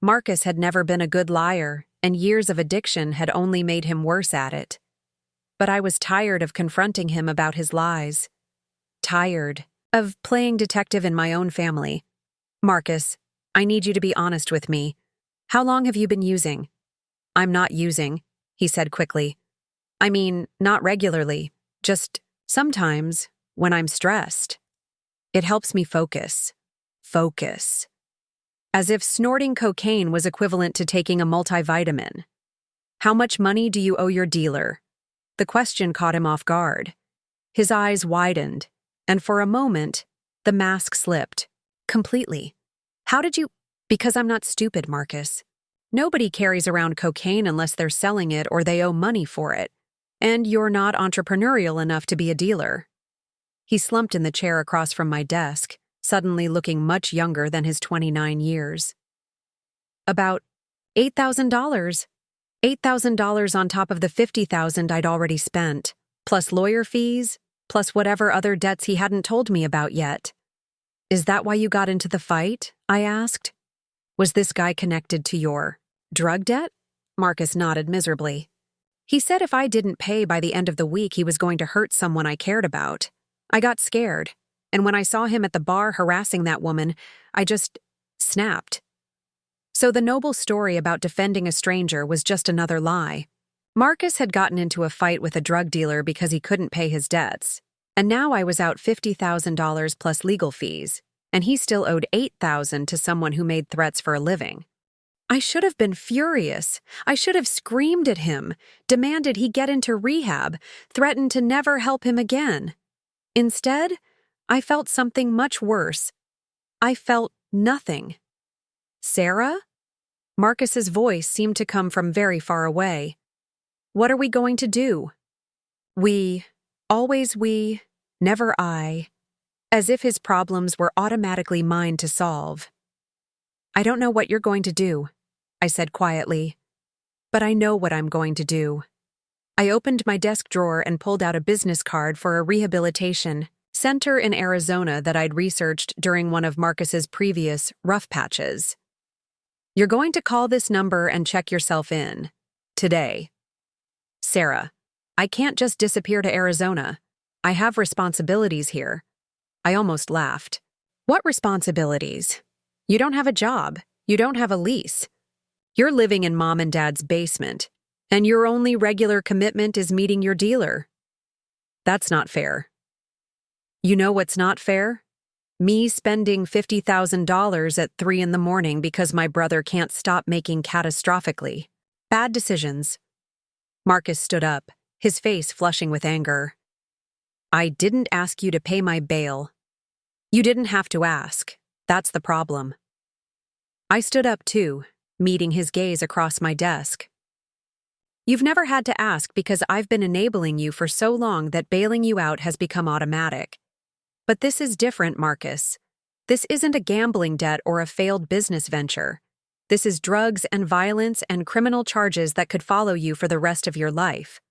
Marcus had never been a good liar, and years of addiction had only made him worse at it. But I was tired of confronting him about his lies. Tired of playing detective in my own family. Marcus, I need you to be honest with me. How long have you been using? I'm not using, he said quickly. I mean, not regularly, just sometimes when I'm stressed. It helps me focus. Focus. As if snorting cocaine was equivalent to taking a multivitamin. How much money do you owe your dealer? The question caught him off guard. His eyes widened, and for a moment, the mask slipped. Completely. How did you— Because I'm not stupid, Marcus. Nobody carries around cocaine unless they're selling it or they owe money for it. And you're not entrepreneurial enough to be a dealer. He slumped in the chair across from my desk, suddenly looking much younger than his 29 years. About $8,000. $8,000 on top of the $50,000 I'd already spent, plus lawyer fees, plus whatever other debts he hadn't told me about yet. Is that why you got into the fight? I asked. Was this guy connected to your drug debt? Marcus nodded miserably. He said if I didn't pay by the end of the week, he was going to hurt someone I cared about. I got scared, and when I saw him at the bar harassing that woman, I just snapped. So the noble story about defending a stranger was just another lie. Marcus had gotten into a fight with a drug dealer because he couldn't pay his debts, and now I was out $50,000 plus legal fees, and he still owed $8,000 to someone who made threats for a living. I should have been furious. I should have screamed at him, demanded he get into rehab, threatened to never help him again. Instead, I felt something much worse. I felt nothing. Sarah? Marcus's voice seemed to come from very far away. What are we going to do? We, always we, never I, as if his problems were automatically mine to solve. I don't know what you're going to do, I said quietly. But I know what I'm going to do. I opened my desk drawer and pulled out a business card for a rehabilitation center in Arizona that I'd researched during one of Marcus's previous rough patches. You're going to call this number and check yourself in. Today. Sarah, I can't just disappear to Arizona. I have responsibilities here. I almost laughed. What responsibilities? You don't have a job. You don't have a lease. You're living in mom and dad's basement, and your only regular commitment is meeting your dealer. That's not fair. You know what's not fair? Me spending $50,000 at 3 a.m. because my brother can't stop making catastrophically bad decisions. Marcus stood up, his face flushing with anger. I didn't ask you to pay my bail. You didn't have to ask. That's the problem. I stood up too, meeting his gaze across my desk. You've never had to ask because I've been enabling you for so long that bailing you out has become automatic. But this is different, Marcus. This isn't a gambling debt or a failed business venture. This is drugs and violence and criminal charges that could follow you for the rest of your life.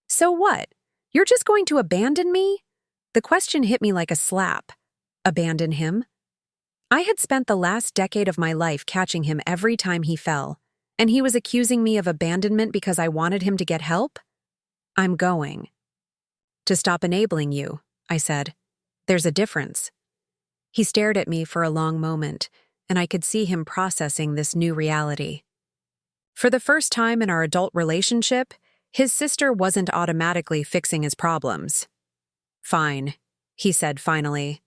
So what? You're just going to abandon me? The question hit me like a slap. Abandon him? I had spent the last decade of my life catching him every time he fell, and he was accusing me of abandonment because I wanted him to get help? I'm going. To stop enabling you, I said. There's a difference. He stared at me for a long moment, and I could see him processing this new reality. For the first time in our adult relationship, his sister wasn't automatically fixing his problems. Fine, he said finally.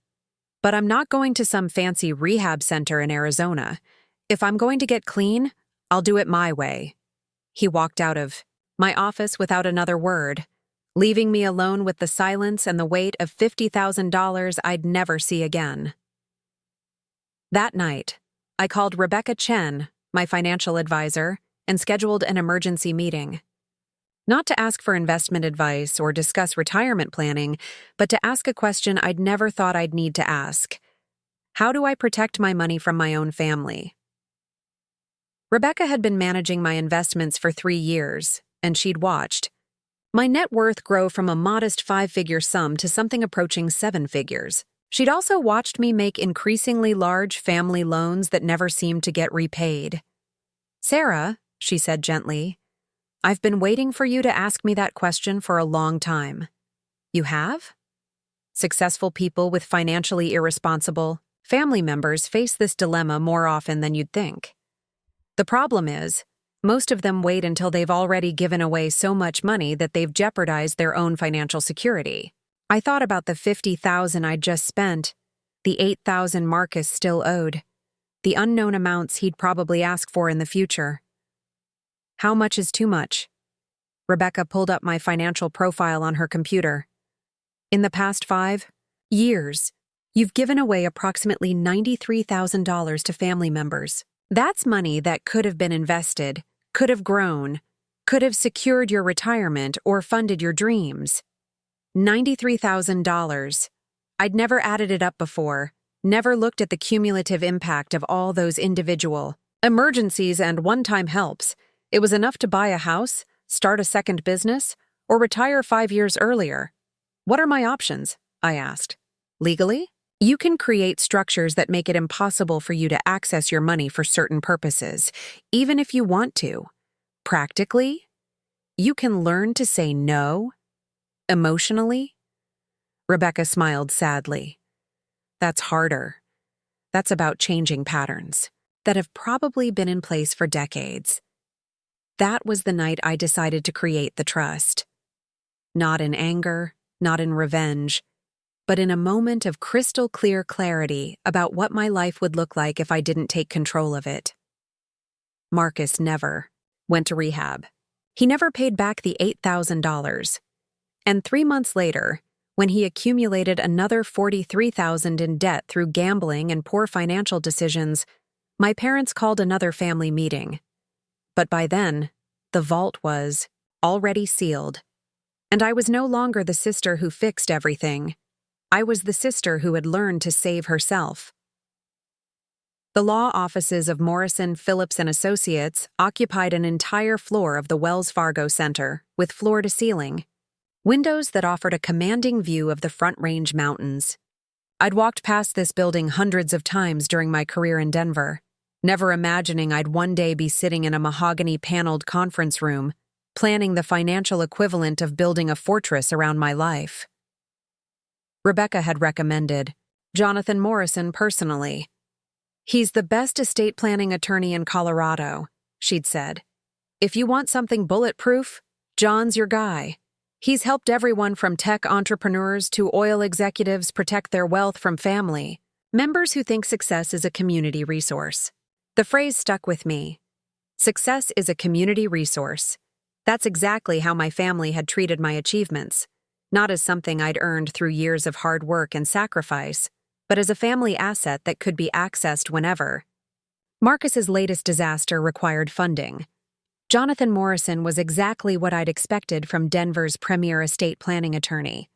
But I'm not going to some fancy rehab center in Arizona. If I'm going to get clean, I'll do it my way. He walked out of my office without another word, leaving me alone with the silence and the weight of $50,000 I'd never see again. That night, I called Rebecca Chen, my financial advisor, and scheduled an emergency meeting. Not to ask for investment advice or discuss retirement planning, but to ask a question I'd never thought I'd need to ask. How do I protect my money from my own family? Rebecca had been managing my investments for 3 years, and she'd watched my net worth grow from a modest 5-figure sum to something approaching 7 figures. She'd also watched me make increasingly large family loans that never seemed to get repaid. Sarah, she said gently, I've been waiting for you to ask me that question for a long time. You have? Successful people with financially irresponsible family members face this dilemma more often than you'd think. The problem is, most of them wait until they've already given away so much money that they've jeopardized their own financial security. I thought about the $50,000 I'd just spent, the $8,000 Marcus still owed, the unknown amounts he'd probably ask for in the future. How much is too much? Rebecca pulled up my financial profile on her computer. In the past 5 years, you've given away approximately $93,000 to family members. That's money that could have been invested, could have grown, could have secured your retirement or funded your dreams. $93,000. I'd never added it up before, never looked at the cumulative impact of all those individual emergencies and one-time helps. It was enough to buy a house, start a second business, or retire 5 years earlier. What are my options? I asked. Legally? You can create structures that make it impossible for you to access your money for certain purposes, even if you want to. Practically, you can learn to say no. Emotionally? Rebecca smiled sadly. That's harder. That's about changing patterns that have probably been in place for decades. That was the night I decided to create the trust. Not in anger, not in revenge, but in a moment of crystal clear clarity about what my life would look like if I didn't take control of it. Marcus never went to rehab. He never paid back the $8,000. And 3 months later, when he accumulated another $43,000 in debt through gambling and poor financial decisions, my parents called another family meeting. But by then, the vault was already sealed, and I was no longer the sister who fixed everything. I was the sister who had learned to save herself. The law offices of Morrison, Phillips & Associates occupied an entire floor of the Wells Fargo Center, with floor-to-ceiling windows that offered a commanding view of the Front Range Mountains. I'd walked past this building hundreds of times during my career in Denver, never imagining I'd one day be sitting in a mahogany-paneled conference room, planning the financial equivalent of building a fortress around my life. Rebecca had recommended Jonathan Morrison personally. "He's the best estate planning attorney in Colorado," she'd said. "If you want something bulletproof, John's your guy. He's helped everyone from tech entrepreneurs to oil executives protect their wealth from family members who think success is a community resource." The phrase stuck with me. Success is a community resource. That's exactly how my family had treated my achievements, not as something I'd earned through years of hard work and sacrifice, but as a family asset that could be accessed whenever. Marcus's latest disaster required funding. Jonathan Morrison was exactly what I'd expected from Denver's premier estate planning attorney.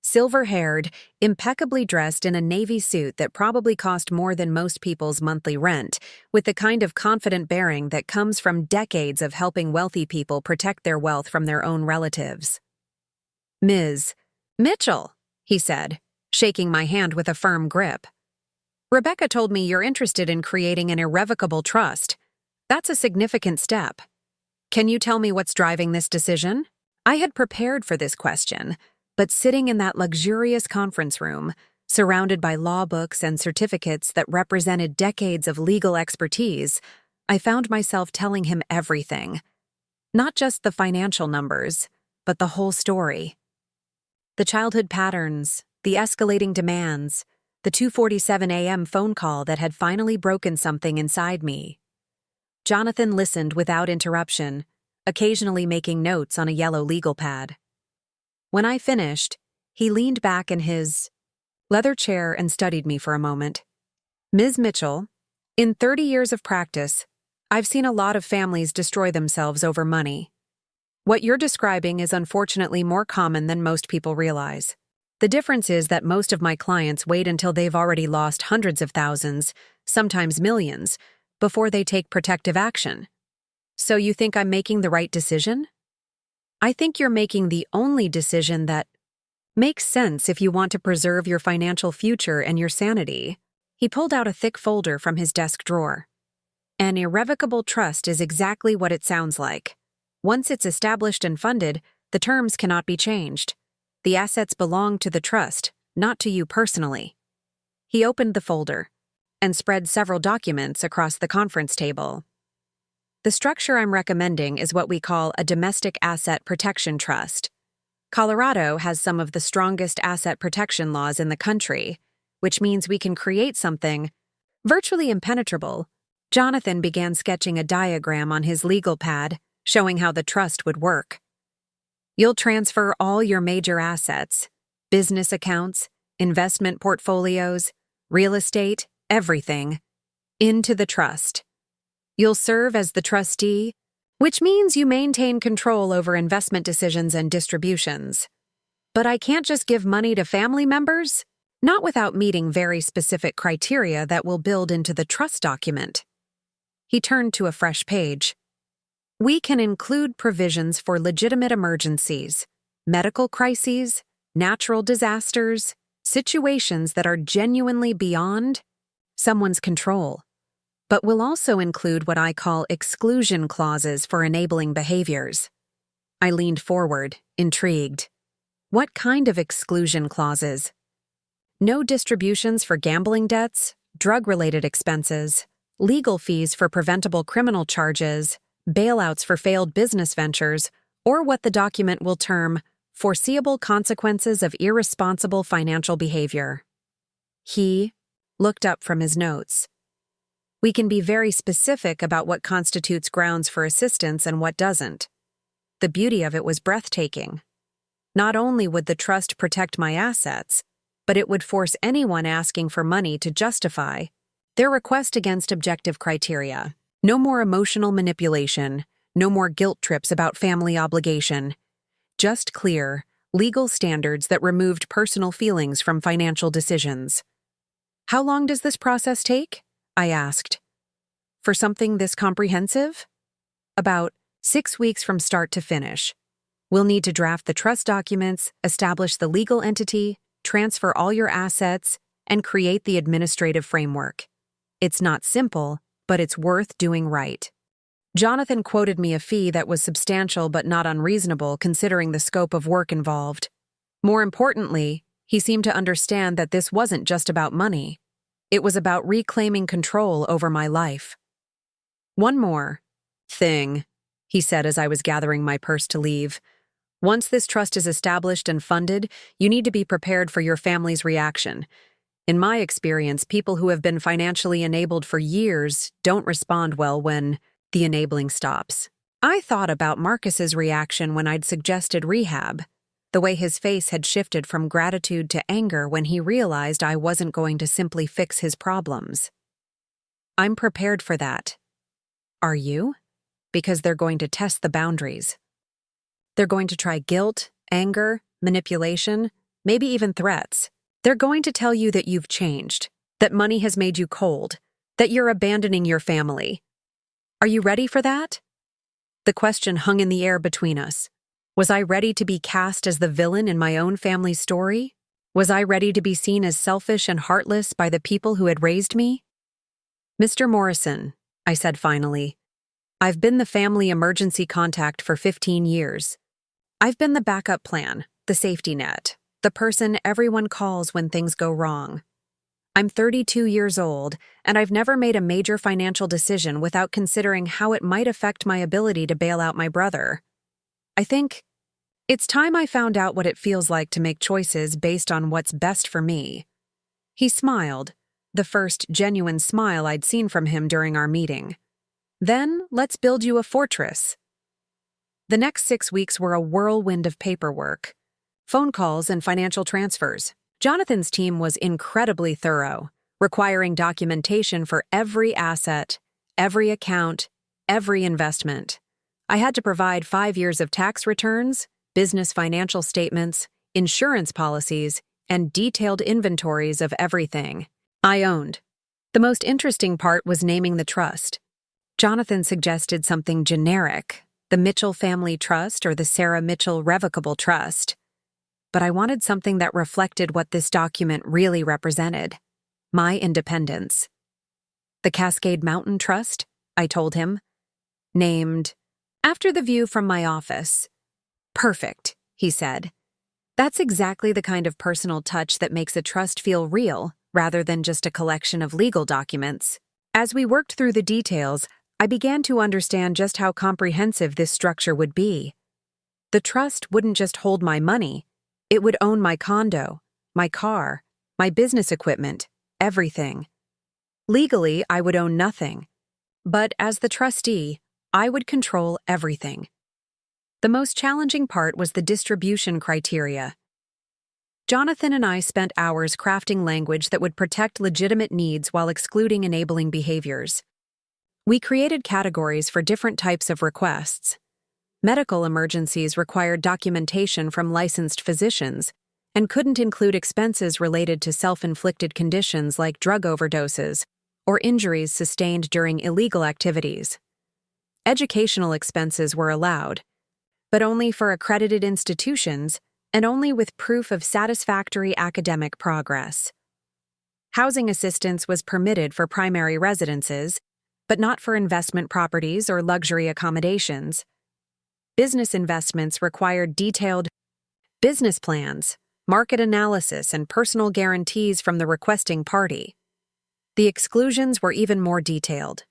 Silver-haired, impeccably dressed in a navy suit that probably cost more than most people's monthly rent, with the kind of confident bearing that comes from decades of helping wealthy people protect their wealth from their own relatives. "Ms. Mitchell," he said, shaking my hand with a firm grip. "Rebecca told me you're interested in creating an irrevocable trust. That's a significant step. Can you tell me what's driving this decision?" I had prepared for this question, but sitting in that luxurious conference room, surrounded by law books and certificates that represented decades of legal expertise, I found myself telling him everything. Not just the financial numbers, but the whole story. The childhood patterns, the escalating demands, the 2:47 a.m. phone call that had finally broken something inside me. Jonathan listened without interruption, occasionally making notes on a yellow legal pad. When I finished, he leaned back in his leather chair and studied me for a moment. "Ms. Mitchell, in 30 years of practice, I've seen a lot of families destroy themselves over money. What you're describing is unfortunately more common than most people realize. The difference is that most of my clients wait until they've already lost hundreds of thousands, sometimes millions, before they take protective action. So you think I'm making the right decision? I think you're making the only decision that makes sense if you want to preserve your financial future and your sanity." He pulled out a thick folder from his desk drawer. "An irrevocable trust is exactly what it sounds like. Once it's established and funded, the terms cannot be changed. The assets belong to the trust, not to you personally." He opened the folder and spread several documents across the conference table. "The structure I'm recommending is what we call a domestic asset protection trust. Colorado has some of the strongest asset protection laws in the country, which means we can create something virtually impenetrable." Jonathan began sketching a diagram on his legal pad, showing how the trust would work. "You'll transfer all your major assets, business accounts, investment portfolios, real estate, everything, into the trust. You'll serve as the trustee, which means you maintain control over investment decisions and distributions. But I can't just give money to family members, not without meeting very specific criteria that will build into the trust document." He turned to a fresh page. "We can include provisions for legitimate emergencies, medical crises, natural disasters, situations that are genuinely beyond someone's control. But we'll also include what I call exclusion clauses for enabling behaviors." I leaned forward, intrigued. "What kind of exclusion clauses?" "No distributions for gambling debts, drug-related expenses, legal fees for preventable criminal charges, bailouts for failed business ventures, or what the document will term foreseeable consequences of irresponsible financial behavior. He looked up from his notes. We can be very specific about what constitutes grounds for assistance and what doesn't. The beauty of it was breathtaking. Not only would the trust protect my assets, but it would force anyone asking for money to justify their request against objective criteria. No more emotional manipulation, no more guilt trips about family obligation. Just clear, legal standards that removed personal feelings from financial decisions. How long does this process take? I asked. For something this comprehensive? About 6 weeks from start to finish. We'll need to draft the trust documents, establish the legal entity, transfer all your assets, and create the administrative framework. It's not simple, but it's worth doing right. Jonathan quoted me a fee that was substantial but not unreasonable considering the scope of work involved. More importantly, he seemed to understand that this wasn't just about money. It was about reclaiming control over my life. One more thing, he said as I was gathering my purse to leave. Once this trust is established and funded, you need to be prepared for your family's reaction. In my experience, people who have been financially enabled for years don't respond well when the enabling stops. I thought about Marcus's reaction when I'd suggested rehab, the way his face had shifted from gratitude to anger when he realized I wasn't going to simply fix his problems. I'm prepared for that. Are you? Because they're going to test the boundaries. They're going to try guilt, anger, manipulation, maybe even threats. They're going to tell you that you've changed, that money has made you cold, that you're abandoning your family. Are you ready for that? The question hung in the air between us. Was I ready to be cast as the villain in my own family's story? Was I ready to be seen as selfish and heartless by the people who had raised me? Mr. Morrison, I said finally, I've been the family emergency contact for 15 years. I've been the backup plan, the safety net, the person everyone calls when things go wrong. I'm 32 years old, and I've never made a major financial decision without considering how it might affect my ability to bail out my brother. I think it's time I found out what it feels like to make choices based on what's best for me. He smiled, the first genuine smile I'd seen from him during our meeting. Then, let's build you a fortress. The next 6 weeks were a whirlwind of paperwork, phone calls and financial transfers. Jonathan's team was incredibly thorough, requiring documentation for every asset, every account, every investment. I had to provide 5 years of tax returns, business financial statements, insurance policies, and detailed inventories of everything I owned. The most interesting part was naming the trust. Jonathan suggested something generic, the Mitchell Family Trust or the Sarah Mitchell Revocable Trust. But I wanted something that reflected what this document really represented, my independence. The Cascade Mountain Trust, I told him, named after the view from my office. Perfect, he said. That's exactly the kind of personal touch that makes a trust feel real, rather than just a collection of legal documents. As we worked through the details, I began to understand just how comprehensive this structure would be. The trust wouldn't just hold my money, it would own my condo, my car, my business equipment, everything. Legally, I would own nothing, but as the trustee, I would control everything. The most challenging part was the distribution criteria. Jonathan and I spent hours crafting language that would protect legitimate needs while excluding enabling behaviors. We created categories for different types of requests. Medical emergencies required documentation from licensed physicians and couldn't include expenses related to self-inflicted conditions like drug overdoses or injuries sustained during illegal activities. Educational expenses were allowed, but only for accredited institutions and only with proof of satisfactory academic progress. Housing assistance was permitted for primary residences, but not for investment properties or luxury accommodations. Business investments required detailed business plans, market analysis, and personal guarantees from the requesting party. The exclusions were even more detailed.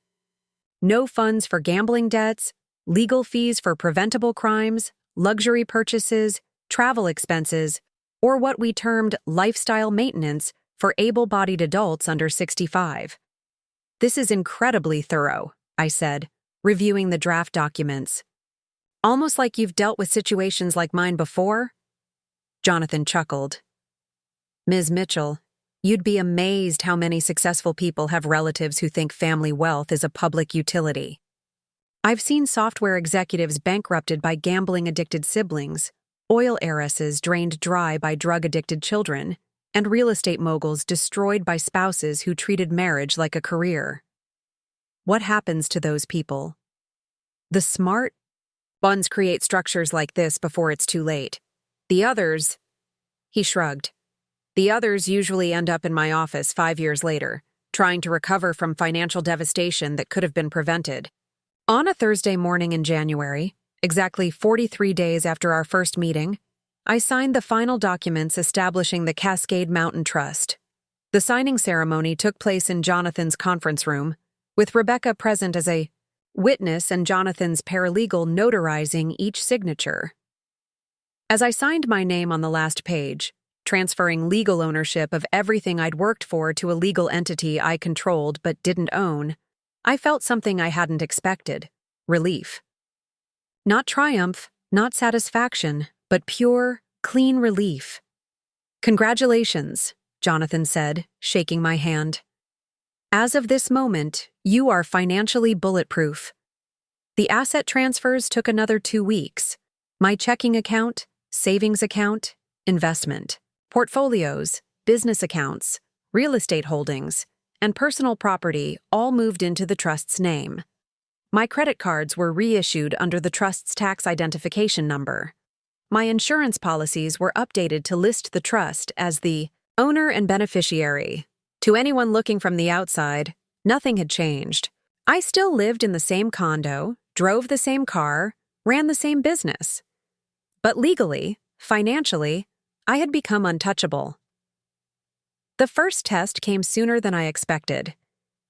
No funds for gambling debts, legal fees for preventable crimes, luxury purchases, travel expenses, or what we termed lifestyle maintenance for able-bodied adults under 65. "This is incredibly thorough," I said, reviewing the draft documents. "Almost like you've dealt with situations like mine before?" Jonathan chuckled. "Ms. Mitchell, you'd be amazed how many successful people have relatives who think family wealth is a public utility. I've seen software executives bankrupted by gambling-addicted siblings, oil heiresses drained dry by drug-addicted children, and real estate moguls destroyed by spouses who treated marriage like a career. What happens to those people? The smart ones create structures like this before it's too late. The others," he shrugged, "the others usually end up in my office 5 years later, trying to recover from financial devastation that could have been prevented." On a Thursday morning in January, exactly 43 days after our first meeting, I signed the final documents establishing the Cascade Mountain Trust. The signing ceremony took place in Jonathan's conference room, with Rebecca present as a witness and Jonathan's paralegal notarizing each signature. As I signed my name on the last page, transferring legal ownership of everything I'd worked for to a legal entity I controlled but didn't own, I felt something I hadn't expected: relief. Not triumph, not satisfaction, but pure, clean relief. "Congratulations," Jonathan said, shaking my hand. "As of this moment, you are financially bulletproof." The asset transfers took another 2 weeks. My checking account, savings account, investment, portfolios, business accounts, real estate holdings, and personal property all moved into the trust's name. My credit cards were reissued under the trust's tax identification number. My insurance policies were updated to list the trust as the owner and beneficiary. To anyone looking from the outside, nothing had changed. I still lived in the same condo, drove the same car, ran the same business. But legally, financially, I had become untouchable. The first test came sooner than I expected.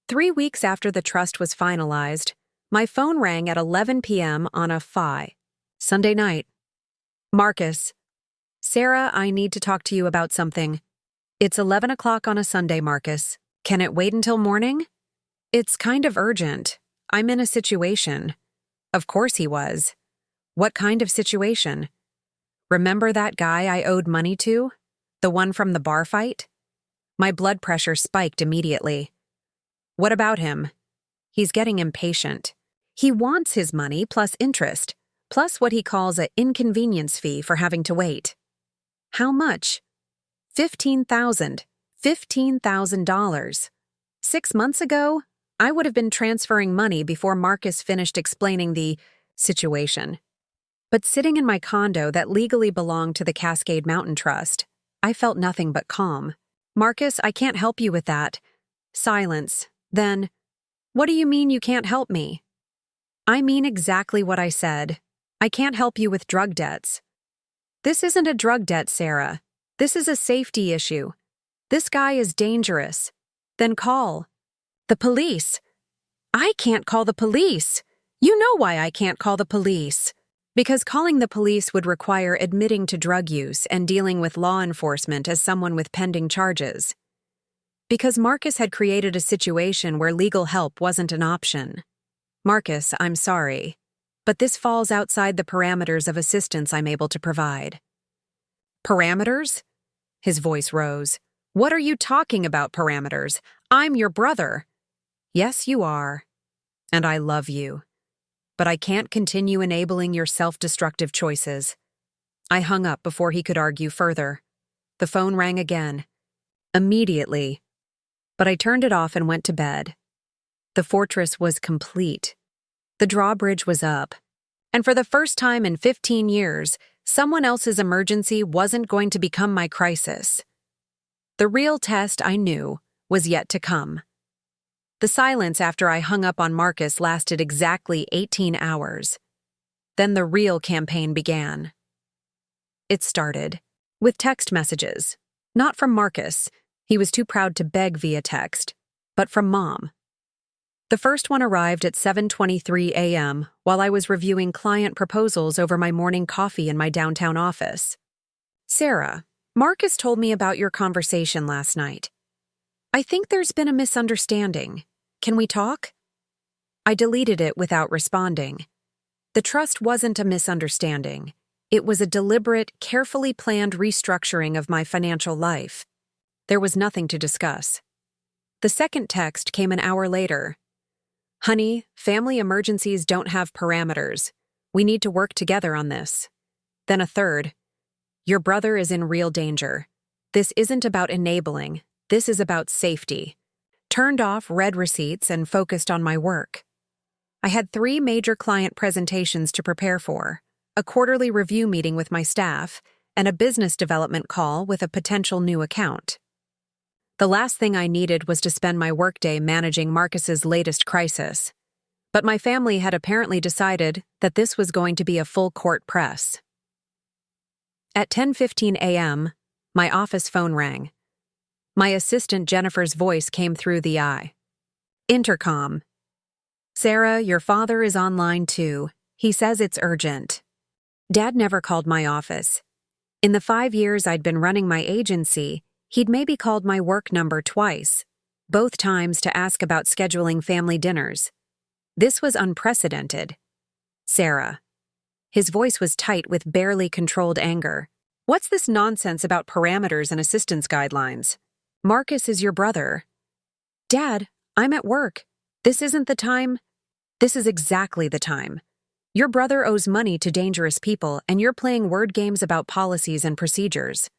3 weeks after the trust was finalized, my phone rang at 11 p.m. on a Sunday night. "Marcus, Sarah, I need to talk to you about something." "It's 11 o'clock on a Sunday, Marcus. Can it wait until morning?" "It's kind of urgent. I'm in a situation." Of course he was. What kind of situation? Remember that guy I owed money to? The one from the bar fight? My blood pressure spiked immediately. "What about him?" "He's getting impatient. He wants his money plus interest, plus what he calls an inconvenience fee for having to wait." "How much?" $15,000. 6 months ago, I would have been transferring money before Marcus finished explaining the situation. But sitting in my condo that legally belonged to the Cascade Mountain Trust, I felt nothing but calm. "Marcus, I can't help you with that." Silence. Then, "What do you mean you can't help me?" "I mean exactly what I said. I can't help you with drug debts." "This isn't a drug debt, Sarah. This is a safety issue. This guy is dangerous." "Then call." "The police." "I can't call the police." "You know why I can't call the police." "Because calling the police would require admitting to drug use and dealing with law enforcement as someone with pending charges." "Because Marcus had created a situation where legal help wasn't an option." "Marcus, I'm sorry, but this falls outside the parameters of assistance I'm able to provide." "Parameters?" His voice rose. "What are you talking about, parameters? I'm your brother." "Yes, you are. And I love you. But I can't continue enabling your self-destructive choices." I hung up before he could argue further. The phone rang again. Immediately. But I turned it off and went to bed. The fortress was complete. The drawbridge was up. And for the first time in 15 years, someone else's emergency wasn't going to become my crisis. The real test, I knew, was yet to come. The silence after I hung up on Marcus lasted exactly 18 hours. Then the real campaign began. It started with text messages. Not from Marcus. He was too proud to beg via text. but from Mom. The first one arrived at 7:23 a.m. while I was reviewing client proposals over my morning coffee in my downtown office. "Sarah, Marcus told me about your conversation last night. I think there's been a misunderstanding. Can we talk?" I deleted it without responding. The trust wasn't a misunderstanding. It was a deliberate, carefully planned restructuring of my financial life. There was nothing to discuss. The second text came an hour later. "Honey, family emergencies don't have parameters. We need to work together on this." Then a third. "Your brother is in real danger. This isn't about enabling. This is about safety." Turned off read receipts and focused on my work. I had 3 major client presentations to prepare for, a quarterly review meeting with my staff, and a business development call with a potential new account. The last thing I needed was to spend my workday managing Marcus's latest crisis. But my family had apparently decided that this was going to be a full-court press. At 10:15 a.m., my office phone rang. My assistant Jennifer's voice came through the eye. Intercom. "Sarah, your father is online too. He says it's urgent." Dad never called my office. In the 5 years I'd been running my agency, he'd maybe called my work number twice, both times to ask about scheduling family dinners. This was unprecedented. "Sarah." His voice was tight with barely controlled anger. "What's this nonsense about parameters and assistance guidelines? Marcus is your brother." "Dad, I'm at work. This isn't the time." "This is exactly the time. Your brother owes money to dangerous people, and you're playing word games about policies and procedures.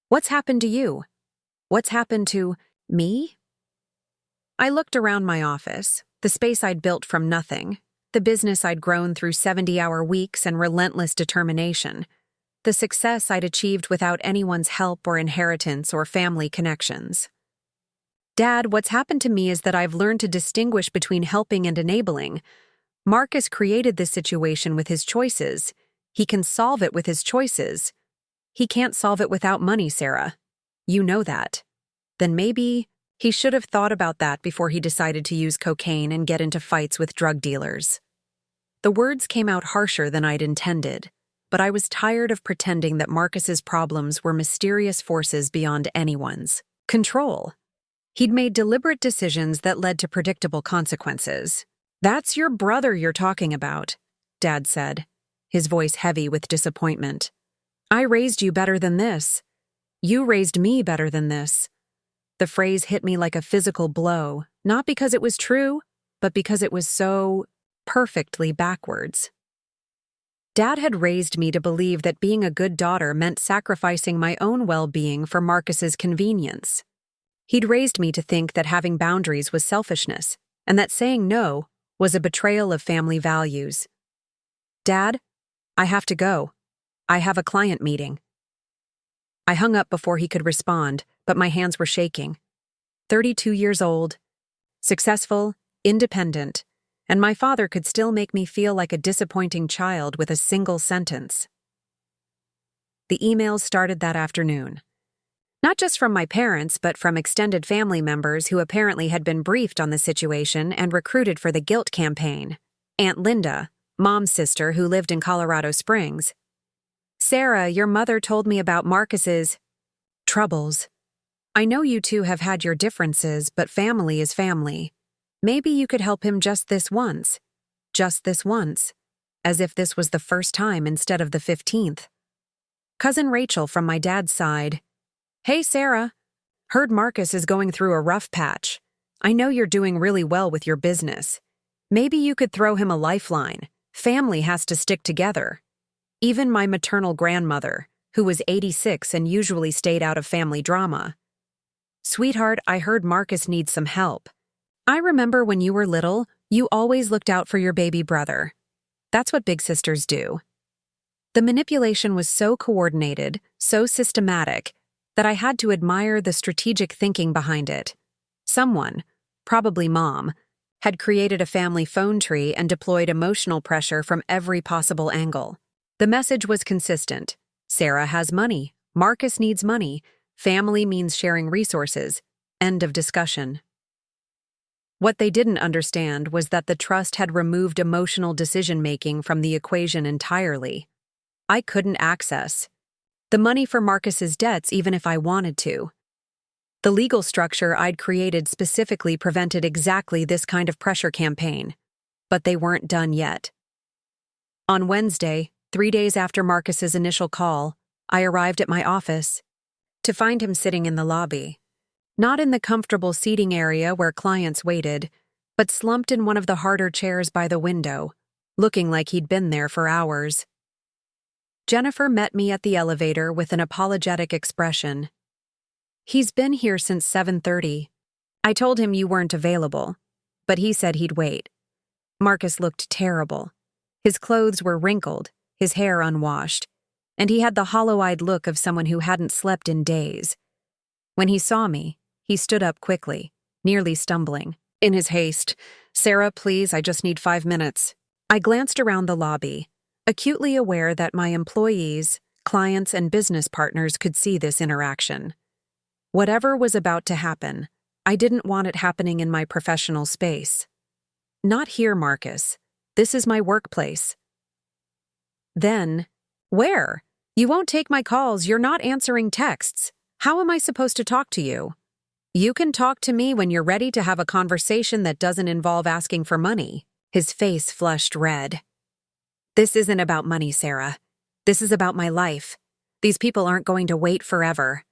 What's happened to you? What's happened to me?" I looked around my office, the space I'd built from nothing, the business I'd grown through 70-hour weeks and relentless determination, the success I'd achieved without anyone's help or inheritance or family connections. "Dad, what's happened to me is that I've learned to distinguish between helping and enabling. Marcus created this situation with his choices. He can solve it with his choices. He can't solve it without money, Sarah. You know that. Then maybe he should have thought about that before he decided to use cocaine and get into fights with drug dealers." The words came out harsher than I'd intended, but I was tired of pretending that Marcus's problems were mysterious forces beyond anyone's control. He'd made deliberate decisions that led to predictable consequences. "That's your brother you're talking about," Dad said, his voice heavy with disappointment. "I raised you better than this. You raised me better than this." The phrase hit me like a physical blow, not because it was true, but because it was so perfectly backwards. Dad had raised me to believe that being a good daughter meant sacrificing my own well-being for Marcus's convenience. He'd raised me to think that having boundaries was selfishness, and that saying no was a betrayal of family values. "Dad, I have to go. I have a client meeting." I hung up before he could respond, but my hands were shaking. 32 years old, successful, independent, and my father could still make me feel like a disappointing child with a single sentence. The emails started that afternoon. Not just from my parents, but from extended family members who apparently had been briefed on the situation and recruited for the guilt campaign. Aunt Linda, Mom's sister who lived in Colorado Springs. "Sarah, your mother told me about Marcus's troubles. I know you two have had your differences, but family is family. Maybe you could help him just this once. Just this once. As if this was the first time instead of the 15th. Cousin Rachel from my dad's side. Hey, Sarah. Heard Marcus is going through a rough patch. I know you're doing really well with your business. Maybe you could throw him a lifeline. Family has to stick together. Even my maternal grandmother, who was 86 and usually stayed out of family drama. Sweetheart, I heard Marcus needs some help. I remember when you were little, you always looked out for your baby brother. That's what big sisters do." The manipulation was so coordinated, so systematic, that I had to admire the strategic thinking behind it. Someone, probably Mom, had created a family phone tree and deployed emotional pressure from every possible angle. The message was consistent. Sarah has money. Marcus needs money. Family means sharing resources. End of discussion. What they didn't understand was that the trust had removed emotional decision-making from the equation entirely. I couldn't access the money for Marcus's debts even if I wanted to. The legal structure I'd created specifically prevented exactly this kind of pressure campaign. But they weren't done yet. On Wednesday, 3 days after Marcus's initial call, I arrived at my office to find him sitting in the lobby. Not in the comfortable seating area where clients waited, but slumped in one of the harder chairs by the window, looking like he'd been there for hours. Jennifer met me at the elevator with an apologetic expression. "He's been here since 7:30. I told him you weren't available, but he said he'd wait." Marcus looked terrible. His clothes were wrinkled, his hair unwashed, and he had the hollow-eyed look of someone who hadn't slept in days. When he saw me, he stood up quickly, nearly stumbling. In his haste, "Sarah, please, I just need 5 minutes." I glanced around the lobby, acutely aware that my employees, clients, and business partners could see this interaction. Whatever was about to happen, I didn't want it happening in my professional space. "Not here, Marcus. This is my workplace." Then, "Where? You won't take my calls, you're not answering texts. How am I supposed to talk to you? You can talk to me when you're ready to have a conversation that doesn't involve asking for money." His face flushed red. "This isn't about money, Sarah. This is about my life. These people aren't going to wait forever."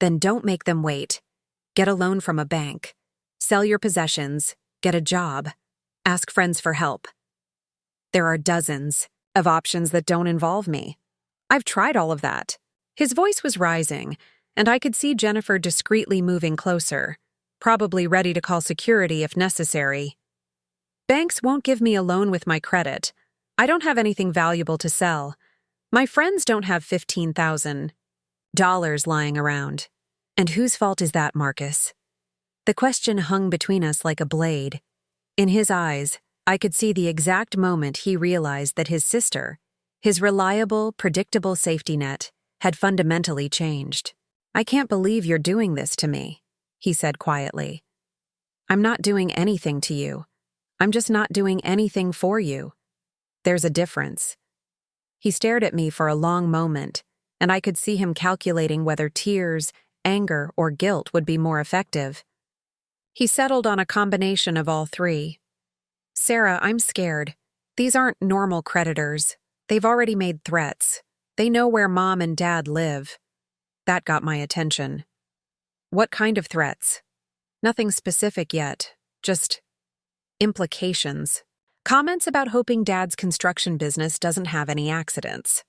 "Then don't make them wait. Get a loan from a bank. Sell your possessions. Get a job. Ask friends for help. There are dozens of options that don't involve me. I've tried all of that." His voice was rising, and I could see Jennifer discreetly moving closer, probably ready to call security if necessary. "Banks won't give me a loan with my credit. I don't have anything valuable to sell. My friends don't have $15,000 lying around. And whose fault is that, Marcus?" The question hung between us like a blade. In his eyes, I could see the exact moment he realized that his sister, his reliable, predictable safety net, had fundamentally changed. "I can't believe you're doing this to me," he said quietly. "I'm not doing anything to you. I'm just not doing anything for you. There's a difference." He stared at me for a long moment, and I could see him calculating whether tears, anger, or guilt would be more effective. He settled on a combination of all three. "Sarah, I'm scared. These aren't normal creditors. They've already made threats. They know where Mom and Dad live." That got my attention. "What kind of threats?" "Nothing specific yet, just implications. Comments about hoping Dad's construction business doesn't have any accidents.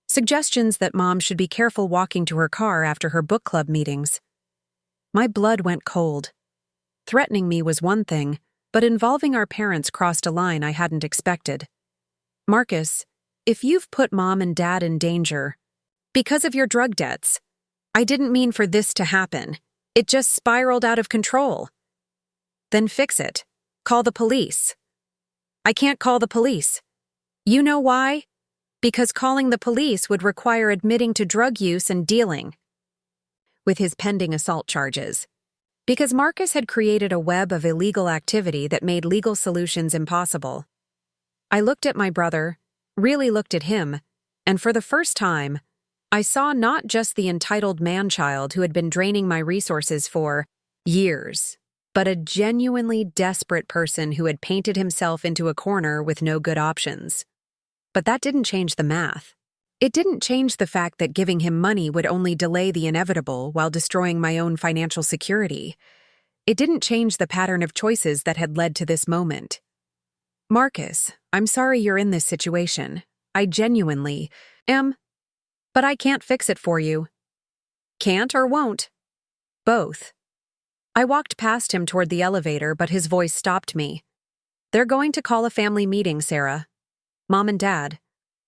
Suggestions that Mom should be careful walking to her car after her book club meetings." My blood went cold. Threatening me was one thing, but involving our parents crossed a line I hadn't expected. "Marcus, if you've put Mom and Dad in danger because of your drug debts, I didn't mean for this to happen. It just spiraled out of control." "Then fix it. Call the police." "I can't call the police." "You know why? Because calling the police would require admitting to drug use and dealing with his pending assault charges. Because Marcus had created a web of illegal activity that made legal solutions impossible." I looked at my brother, really looked at him, and for the first time, I saw not just the entitled man-child who had been draining my resources for years, but a genuinely desperate person who had painted himself into a corner with no good options. But that didn't change the math. It didn't change the fact that giving him money would only delay the inevitable while destroying my own financial security. It didn't change the pattern of choices that had led to this moment. "Marcus, I'm sorry you're in this situation. I genuinely am. But I can't fix it for you." "Can't or won't?" "Both." I walked past him toward the elevator, but his voice stopped me. "They're going to call a family meeting, Sarah. Mom and Dad.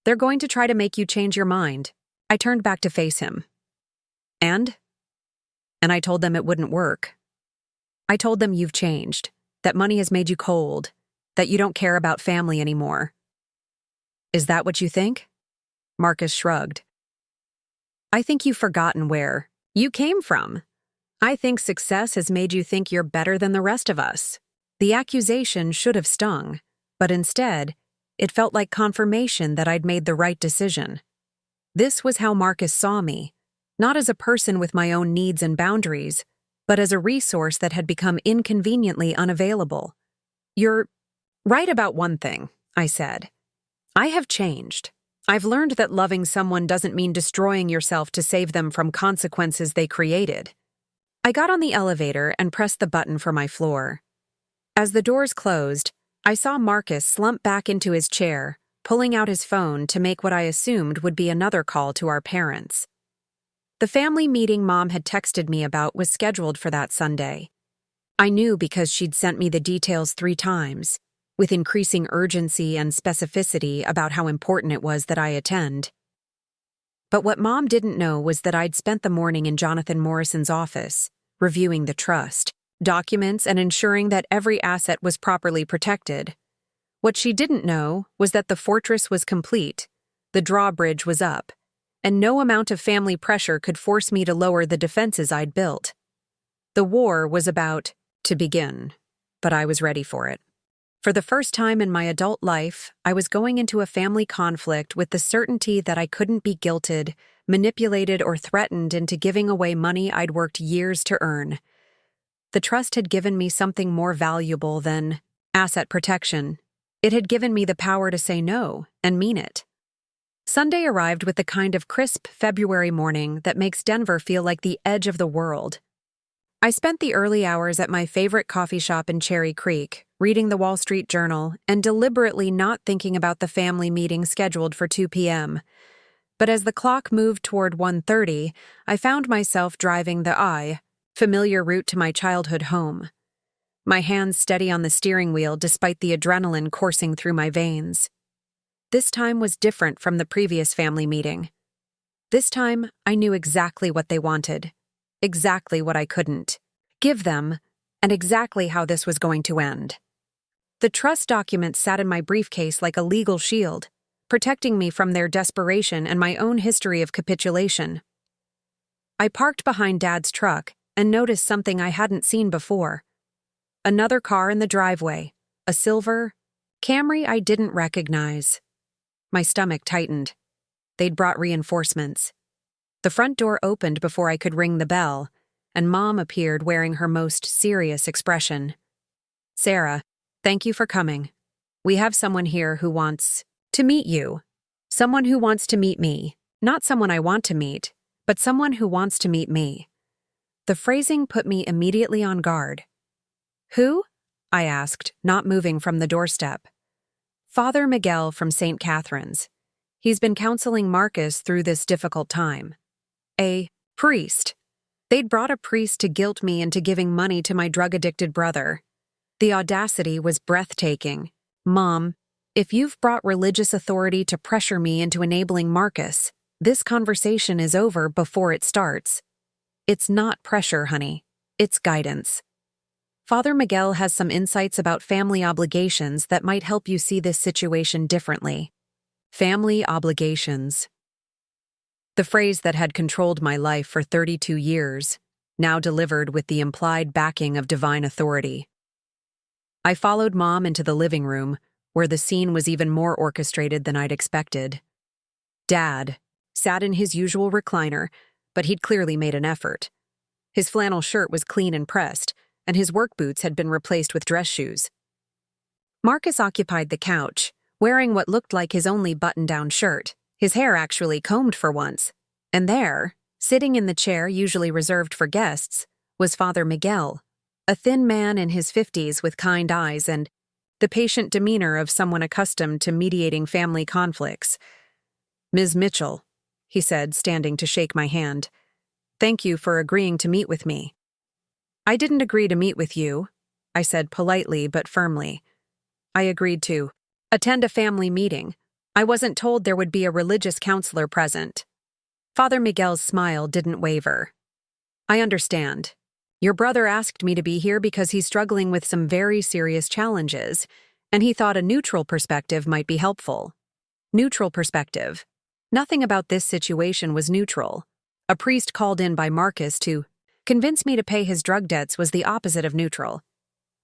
They're going to try to make you change your mind." I turned back to face him. And I told them it wouldn't work. I told them you've changed, that money has made you cold, that you don't care about family anymore. "Is that what you think?" Marcus shrugged. "I think you've forgotten where you came from. I think success has made you think you're better than the rest of us." The accusation should have stung, but instead, it felt like confirmation that I'd made the right decision. This was how Marcus saw me, not as a person with my own needs and boundaries, but as a resource that had become inconveniently unavailable. "You're right about one thing," I said. "I have changed. I've learned that loving someone doesn't mean destroying yourself to save them from consequences they created." I got on the elevator and pressed the button for my floor. As the doors closed, I saw Marcus slump back into his chair, pulling out his phone to make what I assumed would be another call to our parents. The family meeting Mom had texted me about was scheduled for that Sunday. I knew because she'd sent me the details 3 times, with increasing urgency and specificity about how important it was that I attend. But what Mom didn't know was that I'd spent the morning in Jonathan Morrison's office, reviewing the trust, documents, and ensuring that every asset was properly protected. What she didn't know was that the fortress was complete, the drawbridge was up, and no amount of family pressure could force me to lower the defenses I'd built. The war was about to begin, but I was ready for it. For the first time in my adult life, I was going into a family conflict with the certainty that I couldn't be guilted, manipulated, or threatened into giving away money I'd worked years to earn. The trust had given me something more valuable than asset protection. It had given me the power to say no and mean it. Sunday arrived with the kind of crisp February morning that makes Denver feel like the edge of the world. I spent the early hours at my favorite coffee shop in Cherry Creek, reading the Wall Street Journal and deliberately not thinking about the family meeting scheduled for 2 p.m. But as the clock moved toward 1:30, I found myself driving the familiar route to my childhood home. My hands steady on the steering wheel despite the adrenaline coursing through my veins. This time was different from the previous family meeting. This time, I knew exactly what they wanted, exactly what I couldn't give them, and exactly how this was going to end. The trust documents sat in my briefcase like a legal shield, protecting me from their desperation and my own history of capitulation. I parked behind Dad's truck and noticed something I hadn't seen before. Another car in the driveway, a silver Camry I didn't recognize. My stomach tightened. They'd brought reinforcements. The front door opened before I could ring the bell, and Mom appeared wearing her most serious expression. "Sarah, thank you for coming. We have someone here who wants to meet you. Someone who wants to meet me. Not someone I want to meet, but someone who wants to meet me." The phrasing put me immediately on guard. "Who?" I asked, not moving from the doorstep. "Father Miguel from St. Catherine's. He's been counseling Marcus through this difficult time." A priest. They'd brought a priest to guilt me into giving money to my drug-addicted brother. The audacity was breathtaking. "Mom, if you've brought religious authority to pressure me into enabling Marcus, this conversation is over before it starts." "It's not pressure, honey. It's guidance. Father Miguel has some insights about family obligations that might help you see this situation differently." Family obligations. The phrase that had controlled my life for 32 years, now delivered with the implied backing of divine authority. I followed Mom into the living room, where the scene was even more orchestrated than I'd expected. Dad sat in his usual recliner, but he'd clearly made an effort. His flannel shirt was clean and pressed, and his work boots had been replaced with dress shoes. Marcus occupied the couch, wearing what looked like his only button-down shirt, his hair actually combed for once. And there, sitting in the chair usually reserved for guests, was Father Miguel, a thin man in his 50s with kind eyes and the patient demeanor of someone accustomed to mediating family conflicts. "Ms. Mitchell," he said, standing to shake my hand. "Thank you for agreeing to meet with me." "I didn't agree to meet with you," I said politely but firmly. "I agreed to attend a family meeting. I wasn't told there would be a religious counselor present." Father Miguel's smile didn't waver. "I understand. Your brother asked me to be here because he's struggling with some very serious challenges, and he thought a neutral perspective might be helpful." Neutral perspective. Nothing about this situation was neutral. A priest called in by Marcus to Convince me to pay his drug debts was the opposite of neutral.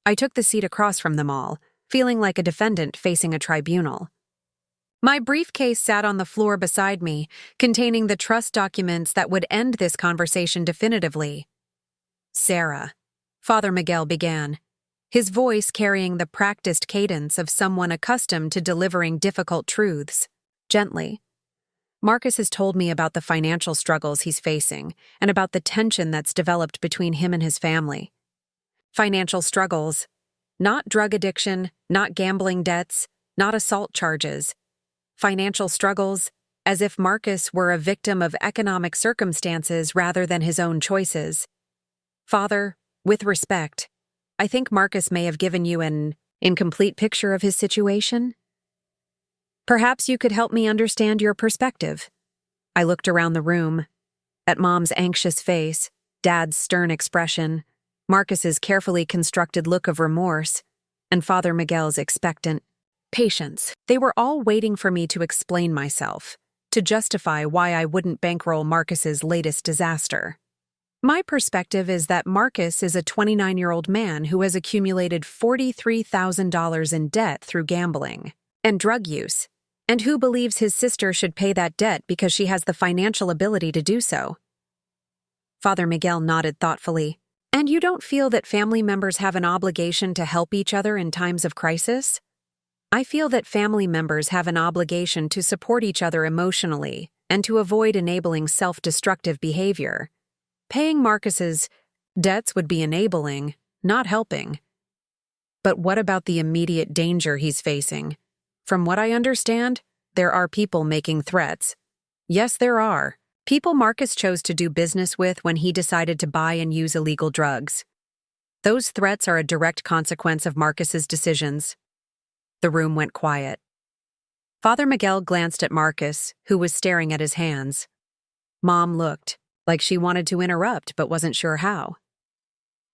I took the seat across from them all, feeling like a defendant facing a tribunal. My briefcase sat on the floor beside me, containing the trust documents that would end this conversation definitively. Sarah, Father Miguel began, his voice carrying the practiced cadence of someone accustomed to delivering difficult truths, gently. Marcus has told me about the financial struggles he's facing and about the tension that's developed between him and his family. Financial struggles, not drug addiction, not gambling debts, not assault charges. Financial struggles, as if Marcus were a victim of economic circumstances rather than his own choices. Father, with respect, I think Marcus may have given you an incomplete picture of his situation. Perhaps you could help me understand your perspective. I looked around the room, at Mom's anxious face, Dad's stern expression, Marcus's carefully constructed look of remorse, and Father Miguel's expectant patience. They were all waiting for me to explain myself, to justify why I wouldn't bankroll Marcus's latest disaster. My perspective is that Marcus is a 29-year-old man who has accumulated $43,000 in debt through gambling and drug use, and who believes his sister should pay that debt because she has the financial ability to do so. Father Miguel nodded thoughtfully. And you don't feel that family members have an obligation to help each other in times of crisis? I feel that family members have an obligation to support each other emotionally and to avoid enabling self-destructive behavior. Paying Marcus's debts would be enabling, not helping. But what about the immediate danger he's facing? From what I understand, there are people making threats. Yes, there are. People Marcus chose to do business with when he decided to buy and use illegal drugs. Those threats are a direct consequence of Marcus's decisions. The room went quiet. Father Miguel glanced at Marcus, who was staring at his hands. Mom looked, like she wanted to interrupt but wasn't sure how.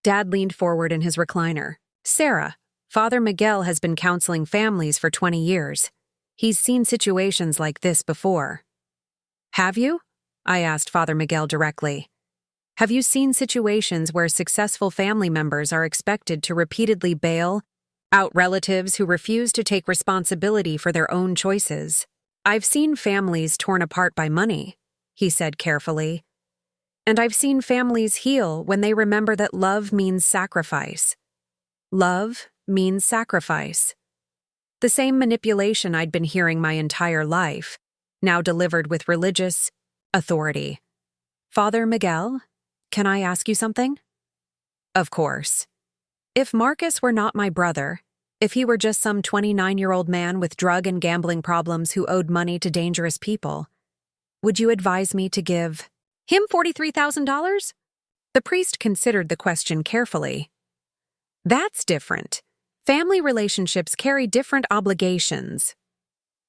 Dad leaned forward in his recliner. Sarah, Father Miguel has been counseling families for 20 years. He's seen situations like this before. Have you? I asked Father Miguel directly. Have you seen situations where successful family members are expected to repeatedly bail out relatives who refuse to take responsibility for their own choices? I've seen families torn apart by money, he said carefully. And I've seen families heal when they remember that love means sacrifice. Love means sacrifice. The same manipulation I'd been hearing my entire life, now delivered with religious authority. Father Miguel, can I ask you something? Of course. If Marcus were not my brother, if he were just some 29-year-old man with drug and gambling problems who owed money to dangerous people, would you advise me to give him $43,000? The priest considered the question carefully. That's different. Family relationships carry different obligations.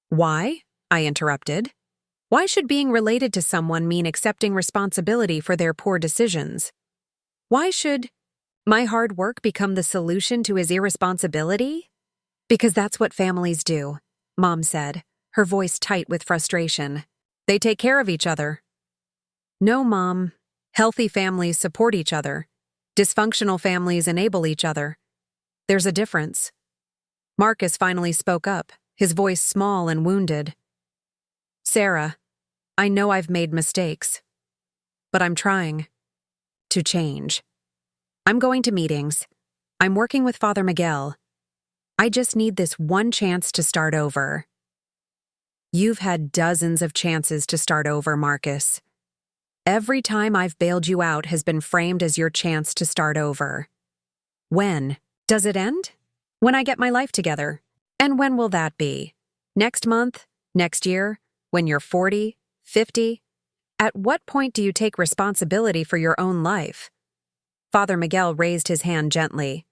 Why? I interrupted. Why should being related to someone mean accepting responsibility for their poor decisions? Why should my hard work become the solution to his irresponsibility? Because that's what families do, Mom said, her voice tight with frustration. They take care of each other. No, Mom. Healthy families support each other. Dysfunctional families enable each other. There's a difference. Marcus finally spoke up, his voice small and wounded. Sarah, I know I've made mistakes, but I'm trying to change. I'm going to meetings. I'm working with Father Miguel. I just need this one chance to start over. You've had dozens of chances to start over, Marcus. Every time I've bailed you out has been framed as your chance to start over. When? Does it end? When I get my life together. And when will that be? Next month? Next year? When you're 40? 50? At what point do you take responsibility for your own life? Father Miguel raised his hand gently.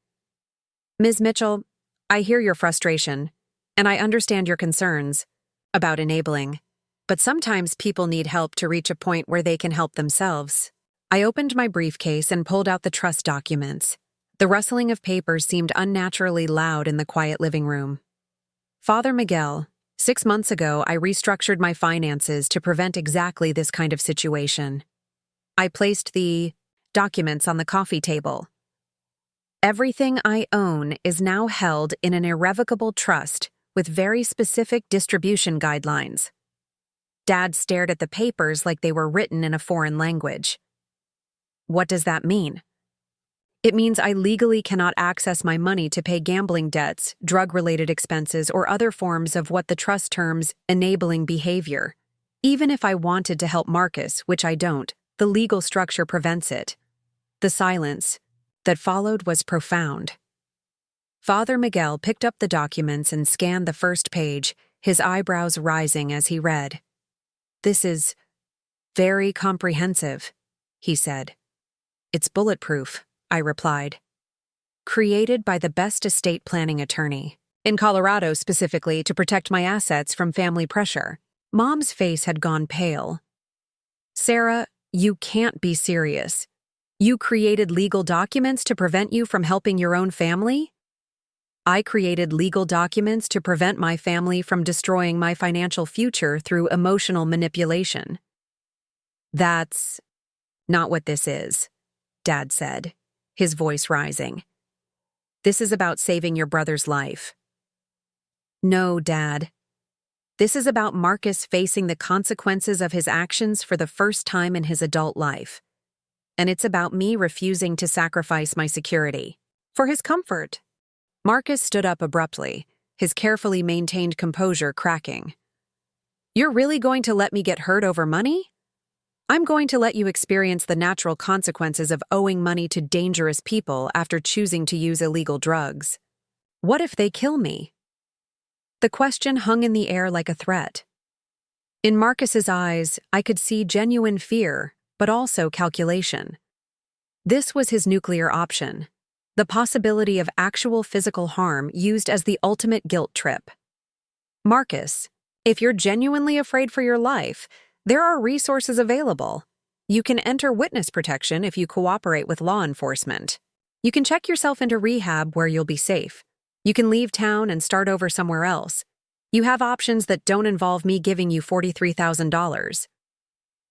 Ms. Mitchell, I hear your frustration, and I understand your concerns about enabling. But sometimes people need help to reach a point where they can help themselves. I opened my briefcase and pulled out the trust documents. The rustling of papers seemed unnaturally loud in the quiet living room. Father Miguel, 6 months ago I restructured my finances to prevent exactly this kind of situation. I placed the documents on the coffee table. Everything I own is now held in an irrevocable trust with very specific distribution guidelines. Dad stared at the papers like they were written in a foreign language. What does that mean? It means I legally cannot access my money to pay gambling debts, drug-related expenses, or other forms of what the trust terms enabling behavior. Even if I wanted to help Marcus, which I don't, the legal structure prevents it. The silence that followed was profound. Father Miguel picked up the documents and scanned the first page, his eyebrows rising as he read. "This is very comprehensive," he said. "It's bulletproof," I replied. "Created by the best estate planning attorney, in Colorado specifically to protect my assets from family pressure." Mom's face had gone pale. "Sarah, you can't be serious. You created legal documents to prevent you from helping your own family?" "I created legal documents to prevent my family from destroying my financial future through emotional manipulation." "That's not what this is," Dad said, his voice rising. "This is about saving your brother's life." "No, Dad. This is about Marcus facing the consequences of his actions for the first time in his adult life. And it's about me refusing to sacrifice my security for his comfort." Marcus stood up abruptly, his carefully maintained composure cracking. "You're really going to let me get hurt over money? I'm going to let you experience the natural consequences of owing money to dangerous people after choosing to use illegal drugs. What if they kill me?" The question hung in the air like a threat. In Marcus's eyes, I could see genuine fear, but also calculation. This was his nuclear option, the possibility of actual physical harm used as the ultimate guilt trip. "Marcus, if you're genuinely afraid for your life, there are resources available. You can enter witness protection if you cooperate with law enforcement. You can check yourself into rehab where you'll be safe. You can leave town and start over somewhere else. You have options that don't involve me giving you $43,000.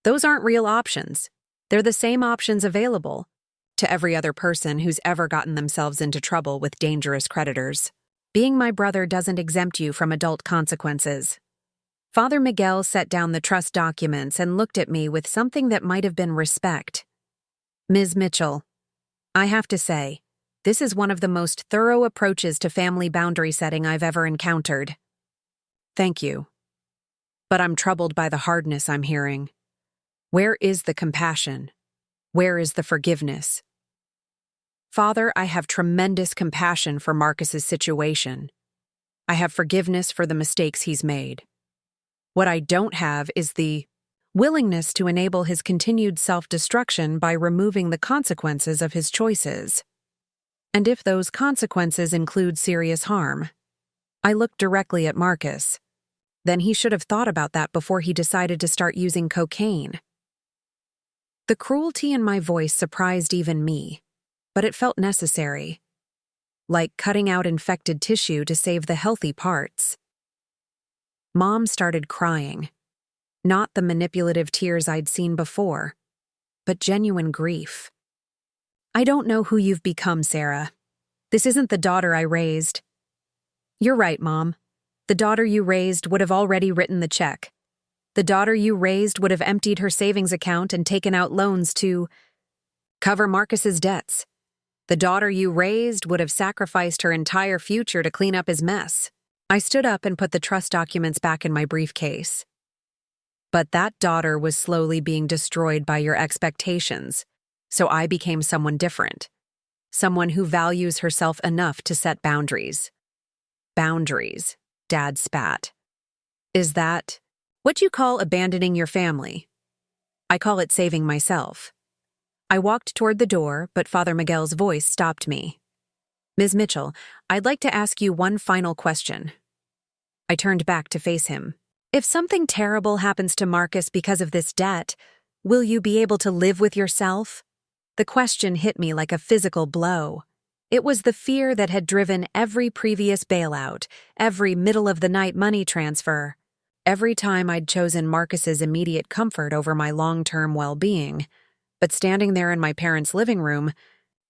Those aren't real options. They're the same options available to every other person who's ever gotten themselves into trouble with dangerous creditors. Being my brother doesn't exempt you from adult consequences." Father Miguel set down the trust documents and looked at me with something that might have been respect. "Ms. Mitchell, I have to say, this is one of the most thorough approaches to family boundary setting I've ever encountered." "Thank you. But I'm troubled by the hardness I'm hearing. Where is the compassion? Where is the forgiveness?" "Father, I have tremendous compassion for Marcus's situation. I have forgiveness for the mistakes he's made. What I don't have is the willingness to enable his continued self-destruction by removing the consequences of his choices. And if those consequences include serious harm." I looked directly at Marcus. Then he should have thought about that before he decided to start using cocaine. The cruelty in my voice surprised even me, but it felt necessary, like cutting out infected tissue to save the healthy parts. Mom started crying, not the manipulative tears I'd seen before, but genuine grief. "I don't know who you've become, Sarah. This isn't the daughter I raised." "You're right, Mom. The daughter you raised would have already written the check. The daughter you raised would have emptied her savings account and taken out loans to cover Marcus's debts. The daughter you raised would have sacrificed her entire future to clean up his mess." I stood up and put the trust documents back in my briefcase. "But that daughter was slowly being destroyed by your expectations, so I became someone different. Someone who values herself enough to set boundaries." "Boundaries," Dad spat. "Is that what you call abandoning your family?" "I call it saving myself." I walked toward the door, but Father Miguel's voice stopped me. "Ms. Mitchell, I'd like to ask you one final question." I turned back to face him. "If something terrible happens to Marcus because of this debt, will you be able to live with yourself?" The question hit me like a physical blow. It was the fear that had driven every previous bailout, every middle-of-the-night money transfer. Every time I'd chosen Marcus's immediate comfort over my long-term well-being, but standing there in my parents' living room,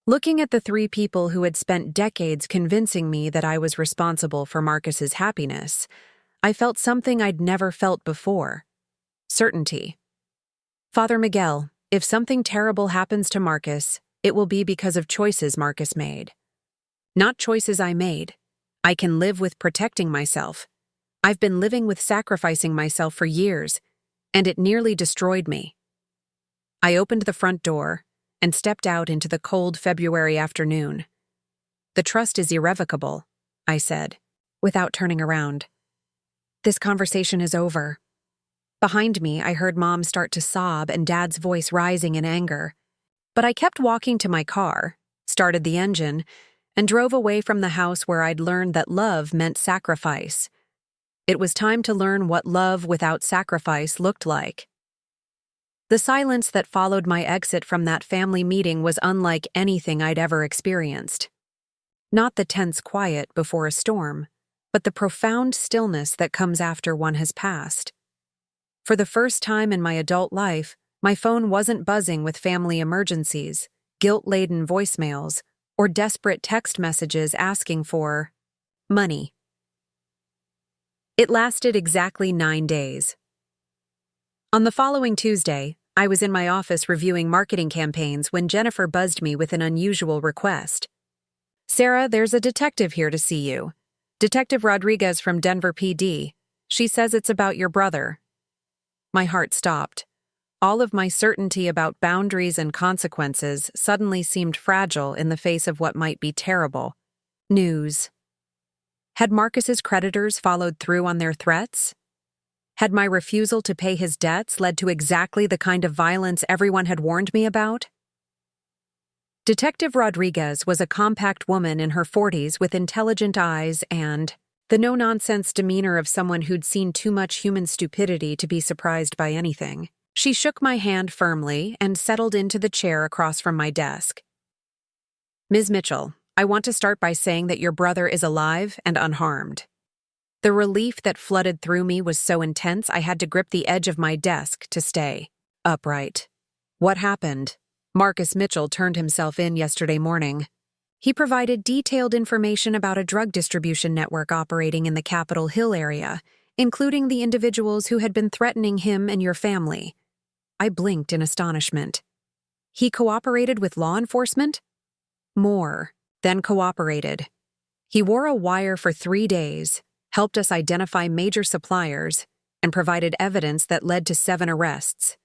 looking at the three people who had spent decades convincing me that I was responsible for Marcus's happiness, I felt something I'd never felt before: certainty. Father Miguel, if something terrible happens to Marcus, it will be because of choices Marcus made. Not choices I made. I can live with protecting myself. I've been living with sacrificing myself for years, and it nearly destroyed me. I opened the front door and stepped out into the cold February afternoon. The trust is irrevocable, I said, without turning around. This conversation is over. Behind me, I heard Mom start to sob and Dad's voice rising in anger. But I kept walking to my car, started the engine, and drove away from the house where I'd learned that love meant sacrifice. It was time to learn what love without sacrifice looked like. The silence that followed my exit from that family meeting was unlike anything I'd ever experienced. Not the tense quiet before a storm, but the profound stillness that comes after one has passed. For the first time in my adult life, my phone wasn't buzzing with family emergencies, guilt-laden voicemails, or desperate text messages asking for money. It lasted exactly 9 days. On the following Tuesday, I was in my office reviewing marketing campaigns when Jennifer buzzed me with an unusual request. "Sarah, there's a detective here to see you. Detective Rodriguez from Denver PD. She says it's about your brother." My heart stopped. All of my certainty about boundaries and consequences suddenly seemed fragile in the face of what might be terrible news. Had Marcus's creditors followed through on their threats? Had my refusal to pay his debts led to exactly the kind of violence everyone had warned me about? Detective Rodriguez was a compact woman in her 40s with intelligent eyes and the no-nonsense demeanor of someone who'd seen too much human stupidity to be surprised by anything. She shook my hand firmly and settled into the chair across from my desk. "Ms. Mitchell, I want to start by saying that your brother is alive and unharmed." The relief that flooded through me was so intense I had to grip the edge of my desk to stay upright. "What happened?" Marcus Mitchell turned himself in yesterday morning. He provided detailed information about a drug distribution network operating in the Capitol Hill area, including the individuals who had been threatening him and your family. I blinked in astonishment. He cooperated with law enforcement? More than cooperated. He wore a wire for 3 days, helped us identify major suppliers, and provided evidence that led to 7 arrests.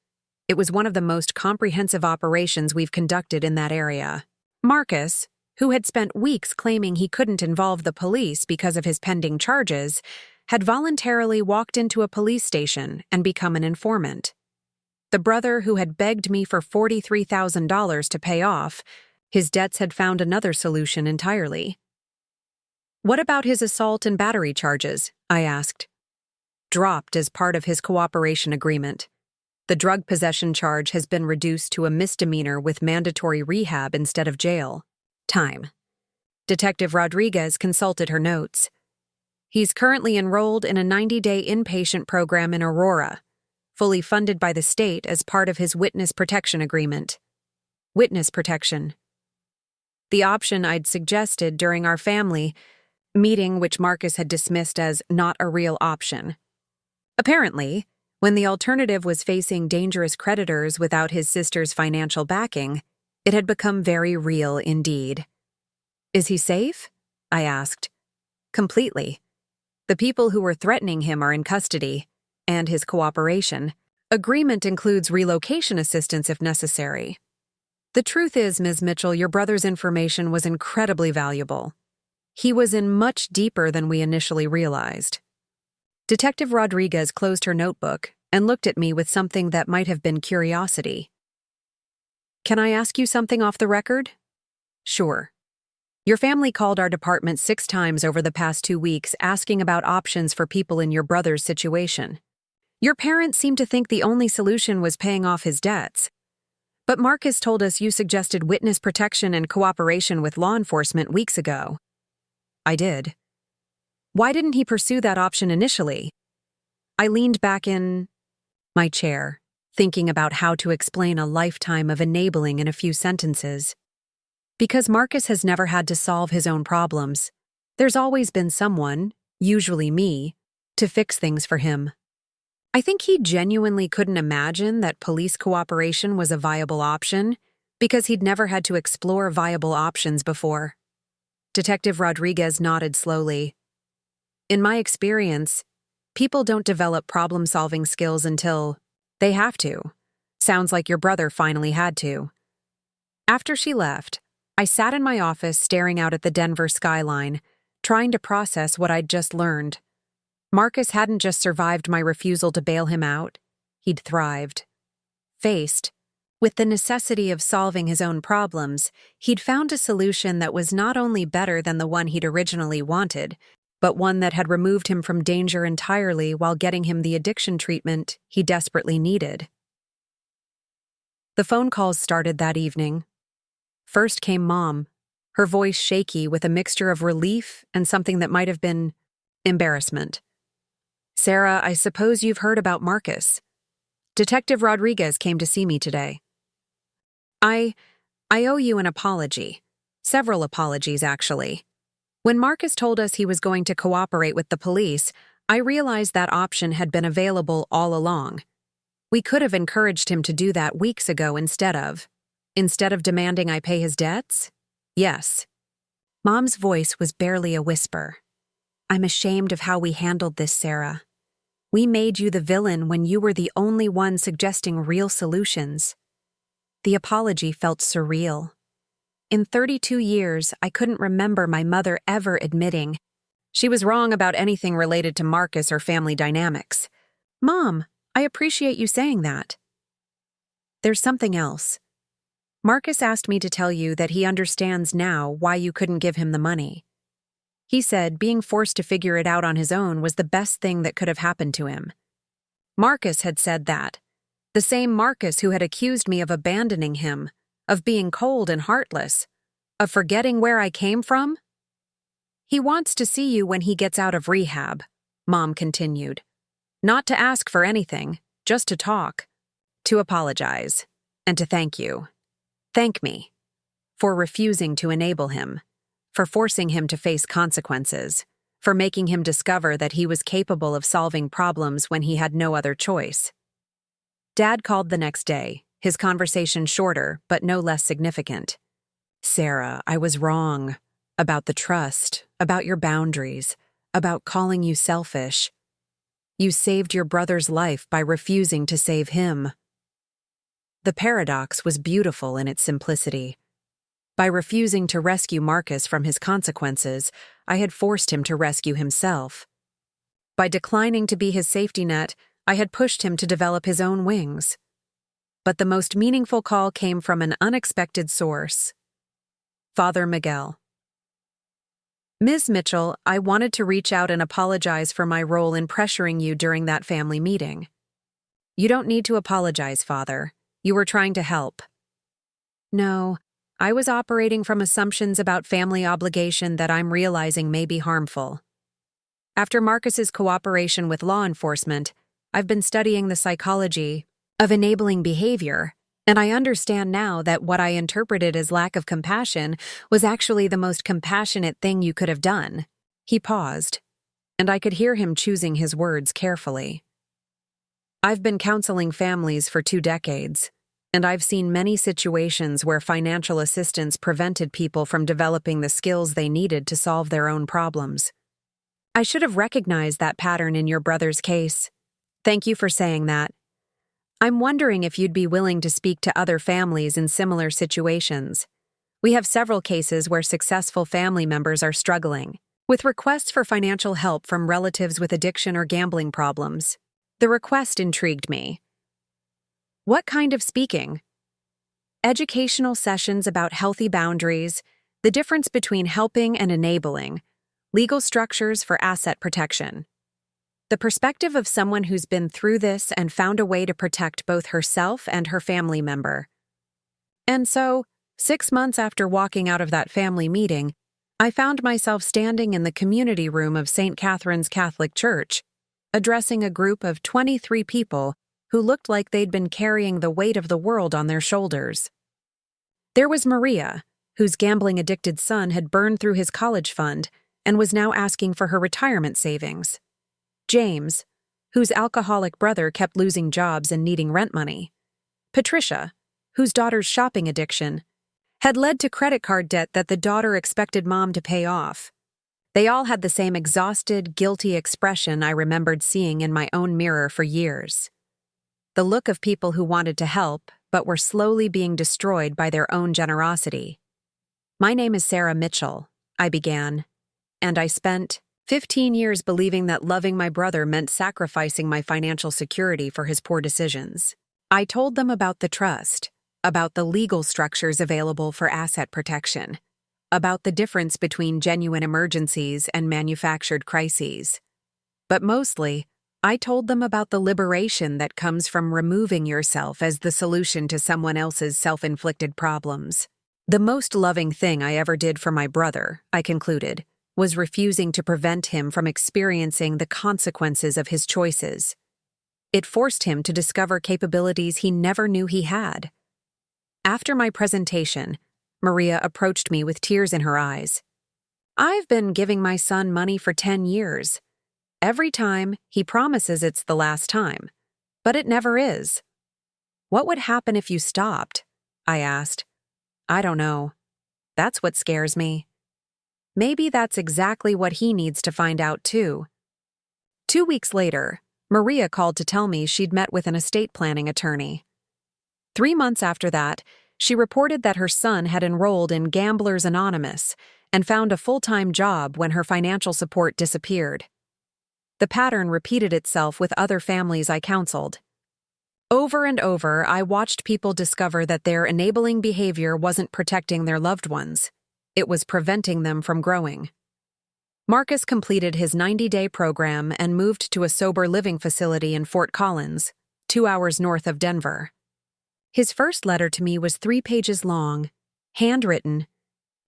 It was one of the most comprehensive operations we've conducted in that area. Marcus, who had spent weeks claiming he couldn't involve the police because of his pending charges, had voluntarily walked into a police station and become an informant. The brother who had begged me for $43,000 to pay off, his debts had found another solution entirely. "What about his assault and battery charges?" I asked. "Dropped as part of his cooperation agreement. The drug possession charge has been reduced to a misdemeanor with mandatory rehab instead of jail time." Detective Rodriguez consulted her notes. "He's currently enrolled in a 90-day inpatient program in Aurora, fully funded by the state as part of his witness protection agreement." Witness protection. The option I'd suggested during our family meeting, which Marcus had dismissed as not a real option. Apparently, when the alternative was facing dangerous creditors without his sister's financial backing, it had become very real indeed. "Is he safe?" I asked. "Completely. The people who were threatening him are in custody, and his cooperation agreement includes relocation assistance if necessary. The truth is, Ms. Mitchell, your brother's information was incredibly valuable. He was in much deeper than we initially realized." Detective Rodriguez closed her notebook and looked at me with something that might have been curiosity. "Can I ask you something off the record?" "Sure." "Your family called our department 6 times over the past 2 weeks asking about options for people in your brother's situation. Your parents seemed to think the only solution was paying off his debts. But Marcus told us you suggested witness protection and cooperation with law enforcement weeks ago." "I did." "Why didn't he pursue that option initially?" I leaned back in my chair, thinking about how to explain a lifetime of enabling in a few sentences. Because Marcus has never had to solve his own problems, there's always been someone, usually me, to fix things for him. I think he genuinely couldn't imagine that police cooperation was a viable option because he'd never had to explore viable options before. Detective Rodriguez nodded slowly. In my experience, people don't develop problem-solving skills until they have to. Sounds like your brother finally had to. After she left, I sat in my office staring out at the Denver skyline, trying to process what I'd just learned. Marcus hadn't just survived my refusal to bail him out, he'd thrived. Faced with the necessity of solving his own problems, he'd found a solution that was not only better than the one he'd originally wanted, but one that had removed him from danger entirely while getting him the addiction treatment he desperately needed. The phone calls started that evening. First came Mom, her voice shaky with a mixture of relief and something that might have been embarrassment. "Sarah, I suppose you've heard about Marcus. Detective Rodriguez came to see me today. I owe you an apology. Several apologies, actually. When Marcus told us he was going to cooperate with the police, I realized that option had been available all along. We could have encouraged him to do that weeks ago instead of demanding I pay his debts? Yes." Mom's voice was barely a whisper. "I'm ashamed of how we handled this, Sarah. We made you the villain when you were the only one suggesting real solutions." The apology felt surreal. In 32 years, I couldn't remember my mother ever admitting she was wrong about anything related to Marcus or family dynamics. "Mom, I appreciate you saying that. There's something else. Marcus asked me to tell you that he understands now why you couldn't give him the money. He said being forced to figure it out on his own was the best thing that could have happened to him. Marcus had said that. The same Marcus who had accused me of abandoning him, of being cold and heartless, of forgetting where I came from. He wants to see you when he gets out of rehab," Mom continued. "Not to ask for anything, just to talk, to apologize, and to thank you. Thank me for refusing to enable him, for forcing him to face consequences, for making him discover that he was capable of solving problems when he had no other choice." Dad called the next day, his conversation shorter but no less significant. "Sarah, I was wrong. About the trust, about your boundaries, about calling you selfish. You saved your brother's life by refusing to save him." The paradox was beautiful in its simplicity. By refusing to rescue Marcus from his consequences, I had forced him to rescue himself. By declining to be his safety net, I had pushed him to develop his own wings. But the most meaningful call came from an unexpected source. Father Miguel. "Ms. Mitchell, I wanted to reach out and apologize for my role in pressuring you during that family meeting." "You don't need to apologize, Father. You were trying to help." "No, I was operating from assumptions about family obligation that I'm realizing may be harmful. After Marcus's cooperation with law enforcement, I've been studying the psychology of enabling behavior, and I understand now that what I interpreted as lack of compassion was actually the most compassionate thing you could have done." He paused, and I could hear him choosing his words carefully. "I've been counseling families for 2 decades, and I've seen many situations where financial assistance prevented people from developing the skills they needed to solve their own problems. I should have recognized that pattern in your brother's case. Thank you for saying that. I'm wondering if you'd be willing to speak to other families in similar situations. We have several cases where successful family members are struggling with requests for financial help from relatives with addiction or gambling problems." The request intrigued me. "What kind of speaking?" "Educational sessions about healthy boundaries, the difference between helping and enabling, legal structures for asset protection. The perspective of someone who's been through this and found a way to protect both herself and her family member." And so, 6 months after walking out of that family meeting, I found myself standing in the community room of St. Catherine's Catholic Church, addressing a group of 23 people who looked like they'd been carrying the weight of the world on their shoulders. There was Maria, whose gambling-addicted son had burned through his college fund and was now asking for her retirement savings. James, whose alcoholic brother kept losing jobs and needing rent money. Patricia, whose daughter's shopping addiction had led to credit card debt that the daughter expected mom to pay off. They all had the same exhausted, guilty expression I remembered seeing in my own mirror for years. The look of people who wanted to help, but were slowly being destroyed by their own generosity. "My name is Sarah Mitchell," I began, "and I spent 15 years believing that loving my brother meant sacrificing my financial security for his poor decisions. I told them about the trust, about the legal structures available for asset protection, about the difference between genuine emergencies and manufactured crises. But mostly, I told them about the liberation that comes from removing yourself as the solution to someone else's self-inflicted problems. The most loving thing I ever did for my brother," I concluded, "was refusing to prevent him from experiencing the consequences of his choices. It forced him to discover capabilities he never knew he had." After my presentation, Maria approached me with tears in her eyes. "I've been giving my son money for 10 years. Every time, he promises it's the last time, but it never is." "What would happen if you stopped?" I asked. "I don't know. That's what scares me." Maybe that's exactly what he needs to find out too. 2 weeks later, Maria called to tell me she'd met with an estate planning attorney. 3 months after that, she reported that her son had enrolled in Gamblers Anonymous and found a full-time job when her financial support disappeared. The pattern repeated itself with other families I counseled. Over and over, I watched people discover that their enabling behavior wasn't protecting their loved ones. It was preventing them from growing. Marcus completed his 90-day program and moved to a sober living facility in Fort Collins, 2 hours north of Denver. His first letter to me was 3 pages long, handwritten,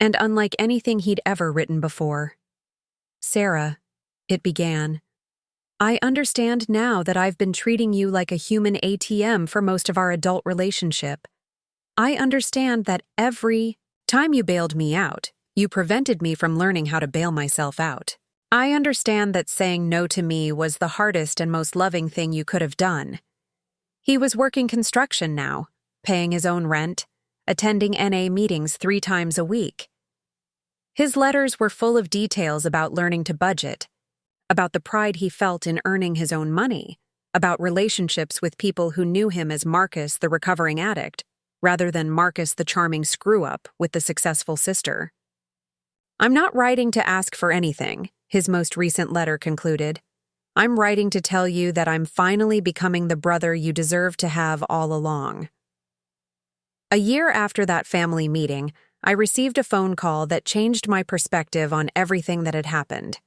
and unlike anything he'd ever written before. "Sarah," it began, "I understand now that I've been treating you like a human ATM for most of our adult relationship. I understand that every time you bailed me out, you prevented me from learning how to bail myself out. I understand that saying no to me was the hardest and most loving thing you could have done." He was working construction now, paying his own rent, attending NA meetings 3 times a week. His letters were full of details about learning to budget, about the pride he felt in earning his own money, about relationships with people who knew him as Marcus the recovering addict, rather than Marcus the charming screw-up with the successful sister. "I'm not writing to ask for anything," his most recent letter concluded. "I'm writing to tell you that I'm finally becoming the brother you deserve to have all along." A year after that family meeting, I received a phone call that changed my perspective on everything that had happened.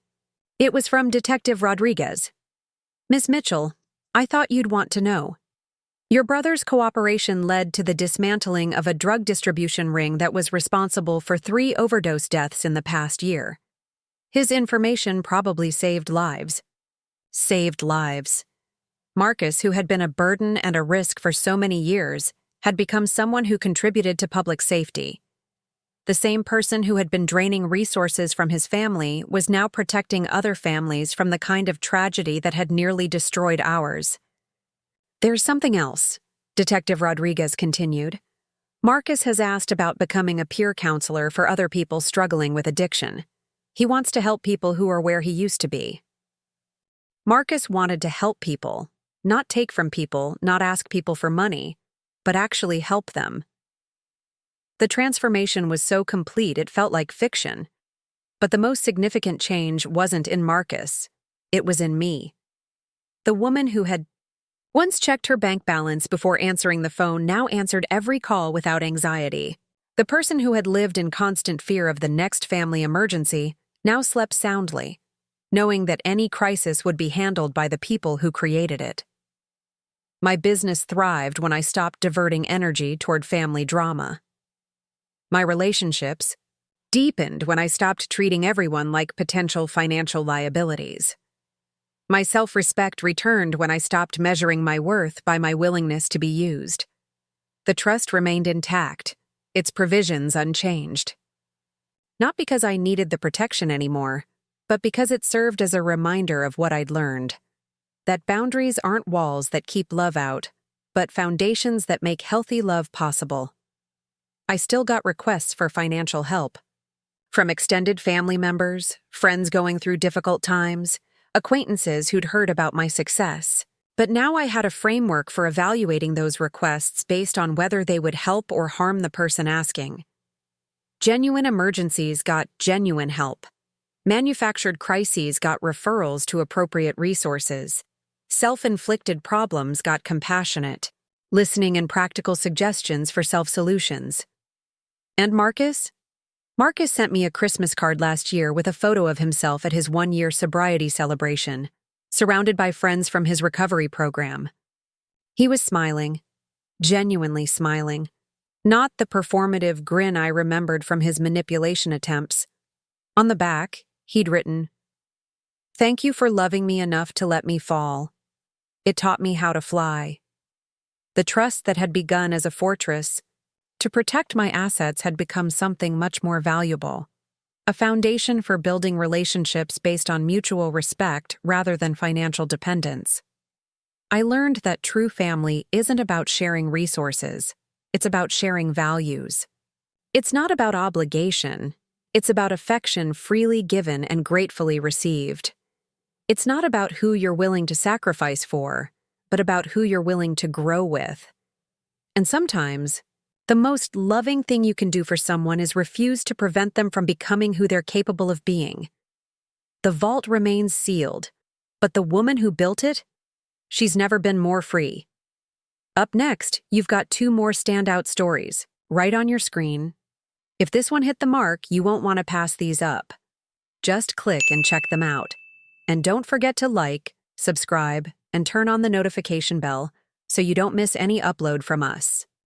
It was from Detective Rodriguez. "Miss Mitchell, I thought you'd want to know. Your brother's cooperation led to the dismantling of a drug distribution ring that was responsible for 3 overdose deaths in the past year. His information probably saved lives." Saved lives. Marcus, who had been a burden and a risk for so many years, had become someone who contributed to public safety. The same person who had been draining resources from his family was now protecting other families from the kind of tragedy that had nearly destroyed ours. "There's something else," Detective Rodriguez continued. "Marcus has asked about becoming a peer counselor for other people struggling with addiction. He wants to help people who are where he used to be." Marcus wanted to help people, not take from people, not ask people for money, but actually help them. The transformation was so complete it felt like fiction. But the most significant change wasn't in Marcus. It was in me. The woman who had once checked her bank balance before answering the phone now answered every call without anxiety. The person who had lived in constant fear of the next family emergency now slept soundly, knowing that any crisis would be handled by the people who created it. My business thrived when I stopped diverting energy toward family drama. My relationships deepened when I stopped treating everyone like potential financial liabilities. My self-respect returned when I stopped measuring my worth by my willingness to be used. The trust remained intact, its provisions unchanged. Not because I needed the protection anymore, but because it served as a reminder of what I'd learned. That boundaries aren't walls that keep love out, but foundations that make healthy love possible. I still got requests for financial help. From extended family members, friends going through difficult times, acquaintances who'd heard about my success. But now I had a framework for evaluating those requests based on whether they would help or harm the person asking. Genuine emergencies got genuine help. Manufactured crises got referrals to appropriate resources. Self-inflicted problems got compassionate, listening and practical suggestions for self-solutions. And Marcus? Marcus sent me a Christmas card last year with a photo of himself at his 1-year sobriety celebration, surrounded by friends from his recovery program. He was smiling, genuinely smiling, not the performative grin I remembered from his manipulation attempts. On the back, he'd written, "Thank you for loving me enough to let me fall. It taught me how to fly." The trust that had begun as a fortress to protect my assets had become something much more valuable. A foundation for building relationships based on mutual respect rather than financial dependence. I learned that true family isn't about sharing resources, it's about sharing values. It's not about obligation, it's about affection freely given and gratefully received. It's not about who you're willing to sacrifice for, but about who you're willing to grow with. And sometimes, the most loving thing you can do for someone is refuse to prevent them from becoming who they're capable of being. The vault remains sealed, but the woman who built it, she's never been more free. Up next, you've got 2 more standout stories, right on your screen. If this one hit the mark, you won't want to pass these up. Just click and check them out. And don't forget to like, subscribe, and turn on the notification bell so you don't miss any upload from us.